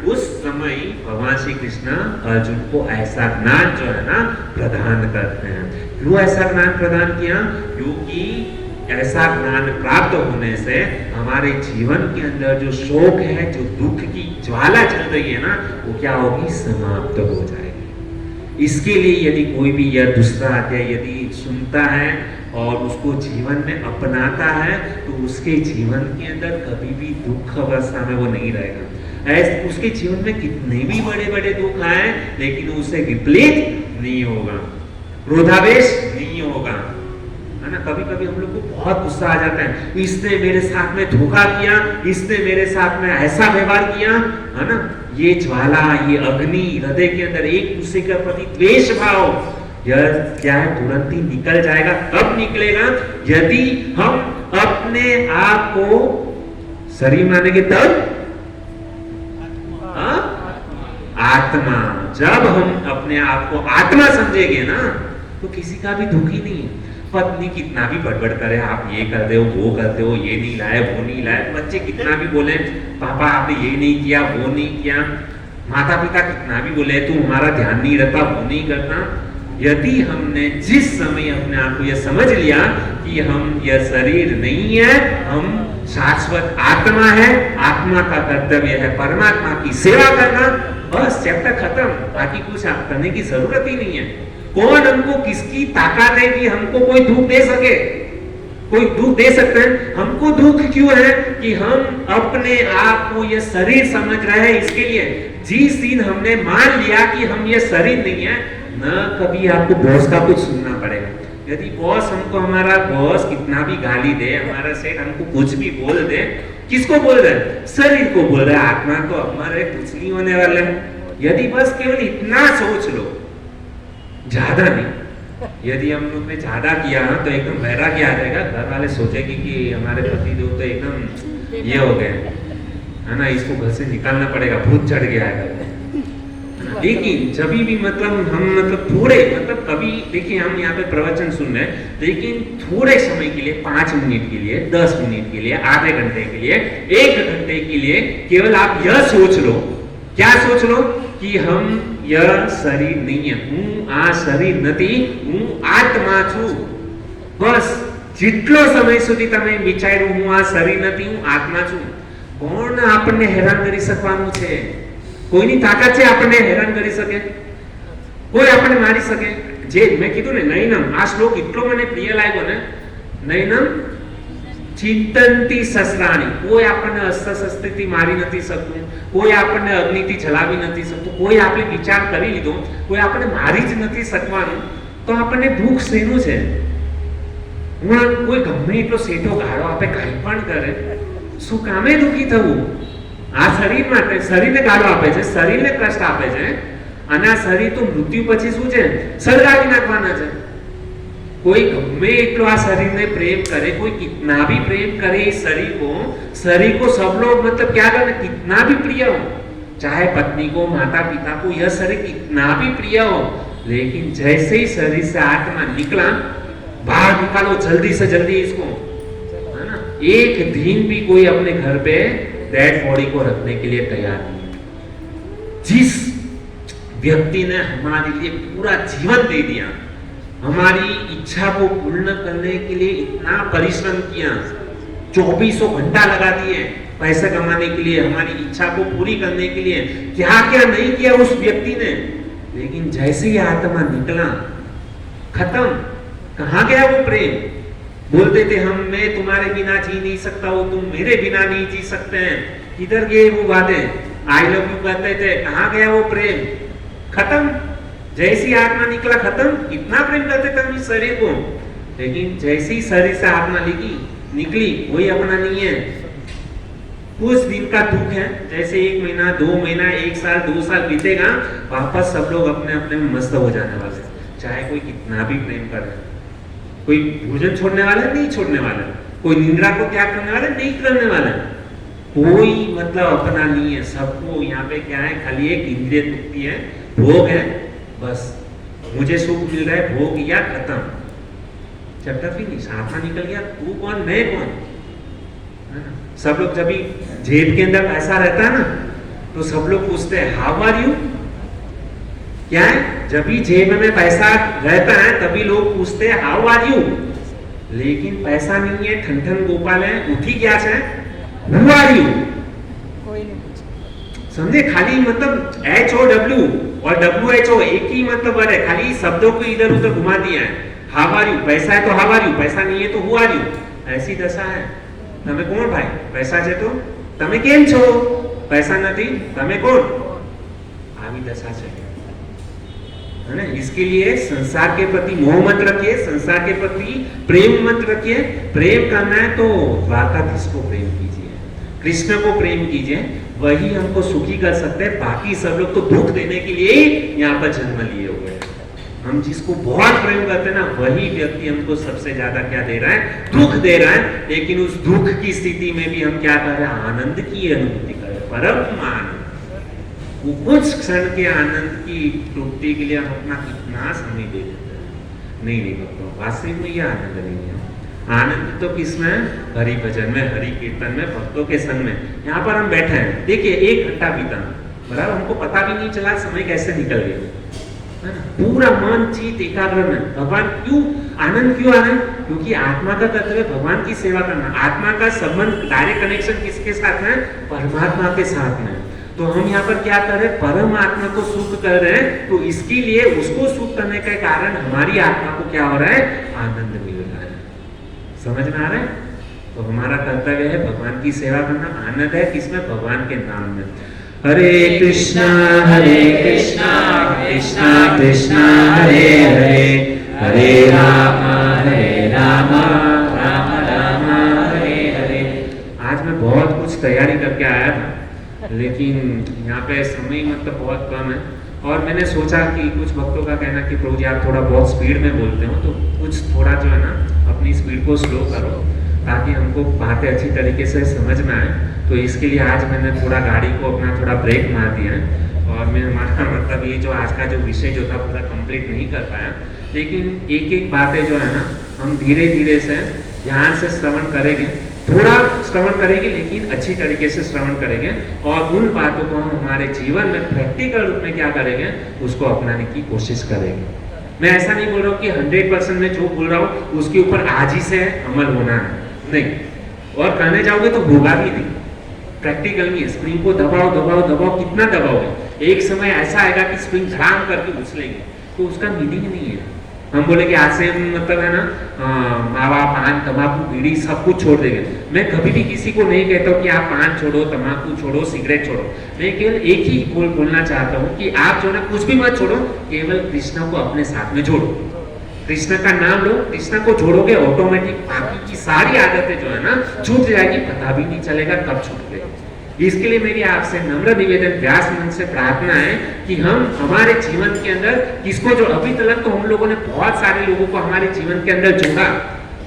उस समय भगवान श्री कृष्ण अर्जुन को ऐसा ज्ञान जो है ना प्रदान करते हैं। क्यों ऐसा ज्ञान प्रदान किया? क्योंकि ऐसा ज्ञान प्राप्त होने से हमारे जीवन के अंदर जो शोक है, जो दुख की ज्वाला चल रही है ना, वो क्या होगी? समाप्त हो जाएगी। इसके लिए यदि कोई भी यह दूसरा अध्याय यदि सुनता है और उसको जीवन में अपनाता है, तो उसके जीवन के अंदर कभी भी दुख अवस्था में वो नहीं रहेगा। ऐसे उसके जीवन में कितने भी बड़े बड़े दुख आए, लेकिन उसे विपरीत नहीं होगा, क्रोधावेश नहीं होगा, है ना। कभी कभी हम लोग को बहुत गुस्सा आ जाता है, इसने मेरे साथ में धोखा किया, इसने मेरे साथ में ऐसा व्यवहार किया, है ना। ये ज्वाला, ये अग्नि हृदय के अंदर एक दूसरे के प्रति द्वेष भाव, यह क्या है? तुरंत ही निकल जाएगा। कब निकलेगा? यदि हम अपने आप को शरीर मानेंगे तब। आत्मा, जब हम अपने आप को आत्मा समझेंगे ना, तो किसी का भी दुख ही नहीं है। पत्नी कितना भी बड़बड़ करे, आप ये कर दे हो, वो करते हो, ये नहीं लाए, वो नहीं लाए, बच्चे कितना भी बोले पापा आपने ये नहीं किया, वो नहीं किया, माता पिता कितना भी बोले तू हमारा ध्यान नहीं रखता, वो नहीं करता। यदि हमने जिस समय अपने आप को यह समझ लिया कि हम यह शरीर नहीं है, हम शाश्वत आत्मा है, आत्मा का कर्तव्य है परमात्मा की सेवा करना, बस चैप्टर खत्म। बाकी कुछ करने की जरूरत ही नहीं है। कौन हमको किसकी ताकत है कि हमको कोई दुख दे सके? कोई दुख दे सकते हैं? हमको दुख क्यों है कि हम अपने आप को ये शरीर समझ रहे हैं। इसके लिए जिस दिन हमने मान लिया कि हम ये शरीर नहीं है, न कभी आपको बॉस का कुछ सुनना पड़ेगा। यदि बॉस हमको, हमारा बॉस कितना भी गाली दे, हमारा सेठ हमको कुछ भी बोल दे, किसको बोल रहे हैं? शरीर को बोल रहे हैं। आत्मा को हमारे कुछ नहीं होने वाला है। यदि बस केवल इतना सोच लो, ज्यादा नहीं। यदि हम लोग ने ज्यादा किया तो एकदम वैराग्य आ जाएगा। घर वाले सोचेंगे कि हमारे पति देव तो एकदम ये हो गए, है ना, इसको घर से निकालना पड़ेगा, भूत चढ़ गया है। लेकिन जब भी मतलब हम थोड़े कभी देखिए, हम यहाँ पे प्रवचन सुन रहे हैं, लेकिन थोड़े समय के लिए, 5 मिनट के लिए, 10 मिनट के लिए, आधे घंटे के लिए, 1 घंटे के लिए, केवल आप यह सोच लो। क्या सोच लो? कि हम यह शरीर नहीं है, हूँ आ शरीर નથી, હું આત્મા છું। બસ જેટલો સમય સુધી તમે વિચાર્યું હું આ શરીર નથી, હું આત્મા છું, કોણ આપણને હેરાન કરી શકવાનું છે? કોઈની તાકાત છે આપણને હેરાન કરી શકે? કોઈ આપણને મારી શકે? જે મેં કીધું ને, નૈનમ, આ શ્લોક એટલો મને પ્રિય લાગ્યો ને, નૈનમ ચિંતનતી શસ્ત્રાણી, કોઈ આપણને અસ્ત્ર શસ્ત્રથી મારી નથી શકતું, કોઈ આપણને અગ્નિથી જલાવી નથી શકતું, કોઈ આપણે વિચાર કરી લીધો, કોઈ આપણને મારી જ નથી શકવાનું, તો આપણને દુઃખ શેનું છે? કોઈ ગમે એટલો સેટો ગાળો આપે, કંઈ પણ કરે, શું કામે દુઃખી થવું? આ શરીર માટે, શરીરને ગાળો આપે છે, શરીરને કષ્ટ આપે છે, અને આ શરીર તો મૃત્યુ પછી શું છે? સળગાવી નાખવાના છે। कोई गमे इतलो आ शरीर ने प्रेम करे, कोई कितना भी प्रेम करे इस शरीर को सब लोग मतलब क्या करना, कितना भी प्रिय हो, चाहे पत्नी को, माता पिता को, यह शरीर कितना भी प्रिय हो, लेकिन जैसे ही शरीर से आत्मा निकला, बाहर निकालो जल्दी से जल्दी इसको, है ना। एक दिन भी कोई अपने घर पे डेड बॉडी को रखने के लिए तैयार नहीं। जिस व्यक्ति ने हमारे लिए पूरा जीवन दे दिया, हमारी इच्छा को पूर्ण करने के लिए इतना परिश्रम किया, 2400 घंटा लगा दिए पैसे कमाने के लिए, हमारी इच्छा को पूरी करने के लिए, क्या क्या नहीं किया उस व्यक्ति ने, लेकिन जैसे ही आत्मा निकला, खत्म। कहाँ गया वो प्रेम? बोलते थे हम, मैं तुम्हारे बिना जी नहीं सकता हूँ, तुम मेरे बिना नहीं जी सकते हैं, किधर गए वो बातें? आई लव यू कहते थे, कहाँ गया वो प्रेम? खत्म। जैसी आत्मा निकला, खत्म। इतना प्रेम करते थे हम इस शरीर को, लेकिन जैसी शरीर से आत्मा निकली, वही अपना नहीं है। कुछ दिन का दुख है, जैसे 1 महीना 2 महीना 1 साल 2 साल बीतेगा, वापस सब लोग अपने अपने में मस्त हो जाने वाले हैं। चाहे कोई कितना भी प्रेम करे, कोई भोजन छोड़ने वाला है नहीं छोड़ने वाला, कोई निंद्रा को त्याग करने वाला नहीं करने वाला, कोई मतलब अपना नहीं है। सबको यहाँ पे क्या है, खाली एक इंद्रिय तृप्ति है, भोग है, बस मुझे सुख मिल रहा है, भोग या खत्म, चैप्टर फिनिश, आत्मा निकल गया, तू कौन मैं कौन, है ना? सब लोग जब भी जेब के अंदर पैसा रहता है ना, तो सब लोग पूछते हैं हाउ आर यू, क्या है, जब भी जेब में पैसा रहता है तभी लोग पूछते हैं हाउ आर यू, लेकिन पैसा नहीं है, ठन ठन गोपाल है, उठी क्या है, हु आर यू, कोई नहीं पूछा। समझे, खाली मतलब HOW और WHO एक ही मतलब वर्ड है, खाली शब्दों को इधर उधर घुमा दिया है। हाउ आर यू, पैसा है तो हाउ आर यू, पैसा नहीं है तो हु आर यू, ऐसी दशा है। તમે કોણ ભાઈ, પૈસા છે તો તમે કેમ છો, પૈસા નથી તમે કોણ, આવી દશા છે, है ना? इसके लिए संसार के प्रति मोह मत रखिए, संसार के प्रति प्रेम मत रखिए। प्रेम करना है तो द्वारकाधीश को प्रेम कीजिए, कृष्ण को प्रेम कीजिए, वही हमको सुखी कर सकते हैं। बाकी सब लोग तो दुख देने के लिए ही यहाँ पर जन्म लिए हुए हैं। हम जिसको बहुत प्रेम करते हैं ना, वही व्यक्ति हमको सबसे ज्यादा क्या दे रहा है, दुख दे रहा है। लेकिन उस दुख की स्थिति में भी हम क्या कर रहे हैं, आनंद की अनुभूति कर रहे हैं, परम आनंद। वो कुछ क्षण के आनंद की तृप्ति के लिए हम अपना कितना समय दे देते हैं, नहीं भक्तों, वास्तविक में यह आनंद नहीं है। आनंद तो किसमें, हरि भजन में, हरि कीर्तन में, भक्तों के संग में। यहाँ पर हम बैठे हैं, देखिए 1 घंटा बीता, बराबर, हमको पता भी नहीं चला समय कैसे निकल गया, है ना? पूरा मन चित एकाग्र में भगवान। क्यों आनंद, क्यों आनंद, क्योंकि आत्मा का कर्तव्य भगवान की सेवा करना। आत्मा का संबंध, डायरेक्ट कनेक्शन किसके साथ है, परमात्मा के साथ में। तो हम यहाँ पर क्या कर रहे हैं, परमात्मा को सुख कर रहे हैं। तो इसके लिए उसको सुख करने के कारण हमारी आत्मा को क्या हो रहा है, आनंद मिल रहा है। समझ में आ रहा है? तो हमारा कर्तव्य है भगवान की सेवा करना। आनंद है किसमें, भगवान के नाम में। हरे कृष्णा कृष्णा कृष्णा हरे हरे, हरे राम राम राम हरे हरे। आज मैं बहुत कुछ तैयारी करके आया था, लेकिन यहाँ पे समय मतलब बहुत कम है। और मैंने सोचा कि कुछ भक्तों का कहना कि प्रभु जी आप थोड़ा बहुत स्पीड में बोलते हो, तो कुछ थोड़ा जो है ना अपनी स्पीड को स्लो करो, ताकि हमको बातें अच्छी तरीके से समझ में आए। तो इसके लिए आज मैंने थोड़ा गाड़ी को अपना थोड़ा ब्रेक मार दिया है। और मैं हमारा मतलब ये जो आज का जो विषय जो था पूरा कंप्लीट नहीं कर पाया, लेकिन एक एक बातें जो है ना हम धीरे धीरे से ध्यान से श्रवण करेंगे, थोड़ा श्रवण करेंगे, लेकिन अच्छी तरीके से श्रवण करेंगे। और उन बातों को हम हमारे जीवन में प्रैक्टिकल रूप में क्या करेंगे, उसको अपनाने की कोशिश करेंगे। मैं ऐसा नहीं बोल रहा हूँ कि 100% में जो बोल रहा हूँ उसके ऊपर आज ही से अमल होना है, नहीं। और करने जाओगे तो होगा भी नहीं, प्रैक्टिकल नहीं है। स्प्रिंग को दबाओ दबाओ दबाओ, कितना दबाओगे, एक समय ऐसा आएगा कि स्प्रिंग धड़ाम करके उछलेंगे, तो उसका मीनिंग नहीं है। हम बोले कि आज से मतलब है ना मावा पान तंबाकू बीड़ी सब कुछ छोड़ देंगे। मैं कभी भी किसी को नहीं कहता हूँ कि आप पान छोड़ो, तंबाकू छोड़ो, सिगरेट छोड़ो। मैं केवल एक ही बोलना चाहता हूँ कि आप जो ना कुछ भी मत छोड़ो, केवल कृष्ण को अपने साथ में जोड़ो, कृष्ण का नाम लो, कृष्ण को जोड़ोगे, ऑटोमेटिक बाकी की सारी आदतें जो है ना छूट जाएगी, पता भी नहीं चलेगा कब छूट गई। इसके लिए मेरी आपसे नम्र निवेदन, व्यास मन से प्रार्थना है कि हम हमारे जीवन के अंदर किसको जो, अभी तक तो हम लोगों ने बहुत सारे लोगों को हमारे जीवन के अंदर जोड़ा,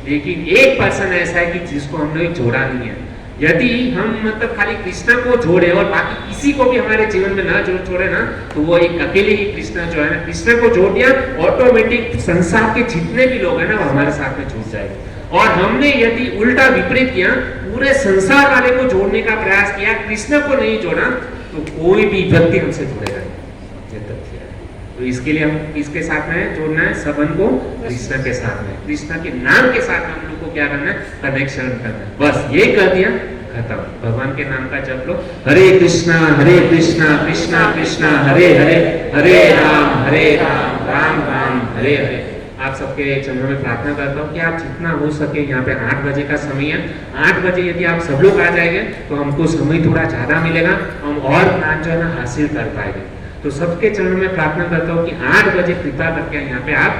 लेकिन एक पर्सन ऐसा है कि जिसको हमने जोड़ा नहीं है। यदि हम मतलब खाली कृष्ण को जोड़े और बाकी किसी को भी हमारे जीवन में ना छोड़े ना, तो वो एक अकेले ही कृष्ण जो है ना, कृष्ण को जोड़ दिया, ऑटोमेटिक संसार के जितने भी लोग हैं ना वो हमारे साथ में जुड़ जाएंगे। और हमने यदि उल्टा विपरीत किया, पूरे संसार वाले को जोड़ने का प्रयास किया, कृष्ण को नहीं जोड़ा, तो कोई भी व्यक्ति हमसे जुड़ेगा नहीं, ये तथ्य है। तो इसके लिए हम किसके साथ में जोड़ना है, सबन को कृष्ण के साथ में, कृष्ण के नाम के साथ में हम लोग को क्या करना है, कनेक्शन करना है। बस ये कर दिया, खत्म। भगवान के नाम का जप लो, हरे कृष्णा कृष्णा कृष्णा हरे हरे, हरे राम राम राम हरे हरे। आप सबके चरणों में प्रार्थना करता हूँ कि आप जितना हो सके, यहाँ पे 8 बजे का समय है, 8 बजे यदि आप सब लोग आ जाएंगे तो हमको समय थोड़ा ज्यादा मिलेगा, हम और ज्ञान जो है ना हासिल कर पाएंगे। तो सबके चरणों में प्रार्थना करता हूँ कि 8 बजे कृपा करके यहाँ पे आप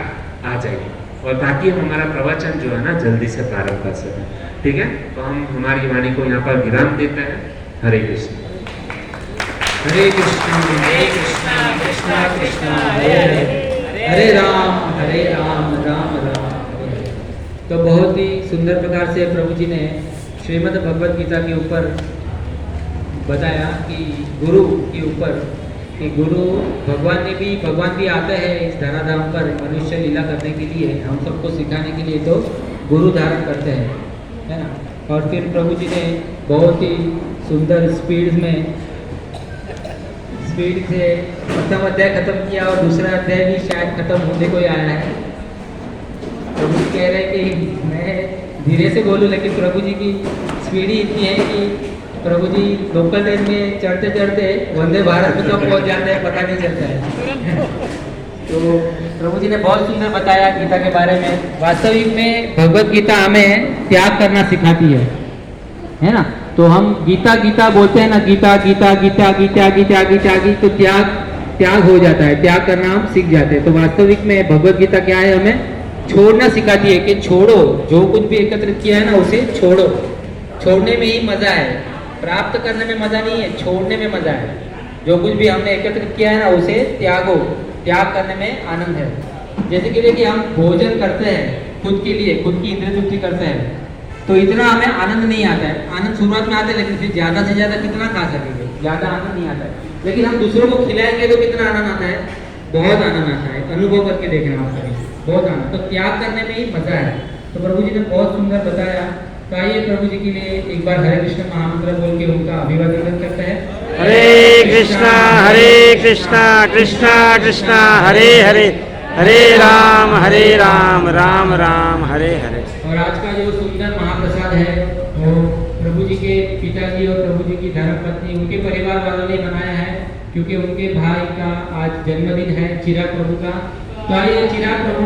आ जाइए, और ताकि हमारा प्रवचन जो है ना जल्दी से प्रारंभ कर सकें। ठीक है, तो हम हमारी वाणी को यहाँ पर विराम देते हैं। हरे कृष्ण। हरे कृष्णा कृष्णा कृष्णा हरे हरे, हरे राम राम राम हरे हरे। तो बहुत ही सुंदर प्रकार से प्रभु जी ने श्रीमद् भगवद गीता के ऊपर बताया कि गुरु के ऊपर, कि गुरु भगवान भी आते हैं इस धराधाम पर मनुष्य लीला करने के लिए, हम सबको सिखाने के लिए तो गुरु धारण करते हैं, है ना। और फिर प्रभु जी ने बहुत ही सुंदर स्पीड से प्रथम अध्याय खत्म किया और दूसरा अध्याय भी शायद खत्म होने को ही आया है। प्रभु जी कह रहे हैं कि मैं धीरे से बोलूं, लेकिन प्रभु जी की स्पीड ही इतनी है कि प्रभु जी लोकल ट्रेन में चढ़ते चढ़ते वंदे भारत में कब पहुंच जाते हैं पता नहीं चलता है। तो प्रभु जी ने बहुत सुंदर बताया गीता के बारे में। वास्तविक में भगवत गीता हमें त्याग करना सिखाती है ना। तो हम गीता गीता बोलते हैं ना, गीता गीता गीता गीता गीता गीता गीता, तो त्याग हो जाता है, त्याग करना हम सीख जाते हैं। तो वास्तविक में भगवत गीता क्या है, हमें छोड़ना सिखाती है कि छोड़ो, जो कुछ भी एकत्रित किया है ना उसे छोड़ो। छोड़ने में ही मजा है, प्राप्त करने में मजा नहीं है, छोड़ने में मजा है। जो कुछ भी हमने एकत्रित किया है ना उसे त्यागो, त्याग करने में आनंद है। जैसे कि देखिए हम भोजन करते हैं खुद के लिए, खुद की इंद्रिय तृप्ति करते हैं, तो इतना हमें आनंद नहीं आता है। आनंद शुरुआत में आता है, लेकिन फिर ज़्यादा से ज़्यादा कितना खा सकेंगे, ज़्यादा आनंद नहीं आता है। लेकिन हम दूसरों को खिलाएंगे तो कितना आनंद आता है, बहुत आनंद आता है। अनुभव करके देखना आप करें, बहुत आनंद। तो त्याग करने में ही मजा है। तो प्रभु जी ने बहुत सुंदर बताया। तो आइए प्रभु जी के लिए एक बार हरे कृष्ण महामंत्र बोल के उनका अभिवादन करते हैं। हरे कृष्णा कृष्णा कृष्णा हरे हरे, हरे राम राम राम हरे हरे। और आज का जो सुंदर महाप्रसाद है वो प्रभु जी के पिताजी और प्रभु जी की धर्मपत्नी, उनके परिवार वालों ने बनाया है, क्योंकि उनके भाई का आज जन्मदिन है, चिराग प्रभु का। तो आइए चिराग प्रभु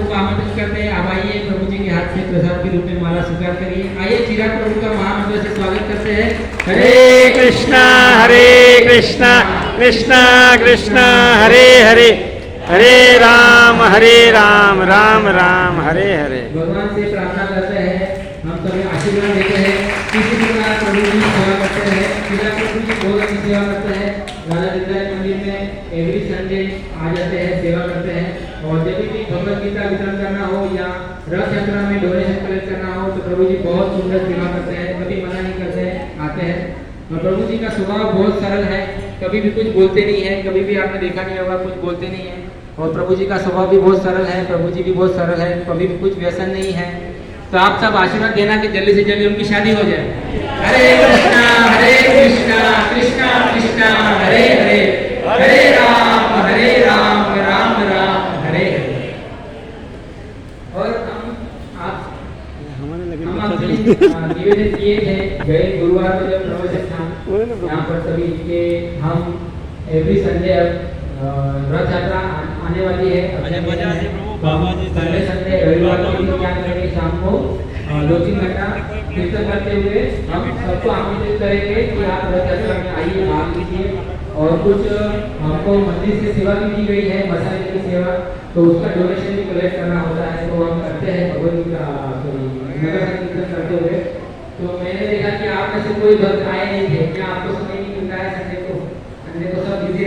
का आमंत्रित करते हैं। अब आइए प्रभु जी के हाथ से प्रसाद के रूप में माला स्वीकार करिए। आइए चिराग प्रभु का महामंत्र से स्वागत करते हैं। हरे कृष्णा कृष्णा कृष्णा हरे हरे, हरे राम राम राम हरे हरे। भगवान से प्रार्थना करते हैं, हम सभी आशीर्वाद देते हैं। किसी प्रकार प्रभु जी की सेवा करते हैं, चिराग प्रभु जी बहुत अच्छी सेवा करते हैं। राधा वृंदावन मंदिर में एवरी संडे आ जाते हैं, सेवा करते हैं। और जब भी भगवत गीता वितरण करना हो या रथ यात्रा में डोनेशन कलेक्ट करना हो तो प्रभु जी बहुत सुंदर सेवा करते हैं, कभी मना नहीं करते हैं, आते हैं। और प्रभु जी का स्वभाव बहुत सरल है, कभी भी कुछ बोलते नहीं है, कभी भी आपने देखा नहीं होगा कुछ बोलते नहीं है। और प्रभु जी का स्वभाव भी बहुत सरल है, प्रभु जी भी बहुत सरल है, कभी भी कुछ व्यसन नहीं है। तो आप सब आशीर्वाद देना कि जल्दी से जल्दी उनकी शादी हो जाए। हरे कृष्णा कृष्णा कृष्णा हरे हरे, हरे राम राम राम हरे हरे। और हम आपसे निवेदन किए थे गए गुरुवार को जब प्रवचन था यहाँ पर सभी के, हम एवरी संडे अब रथ यात्रा आने वाली है। संडे रविवार को भी क्या करेंगे, शाम को 2-3 घंटा कीर्तन करते हुए हम सबको आमंत्रित करेंगे कि आप रथ यात्रा में आइए, भाग लीजिए। और कुछ हमको मंदिर से सेवा भी दी गई है, मसाले की सेवा, तो उसका डोनेशन भी कलेक्ट करना होता है, तो हम करते हैं भगवत का नगर कीर्तन करते हुए। तो मैंने देखा कि आप में से कोई भक्त आए नहीं थे, क्या आपको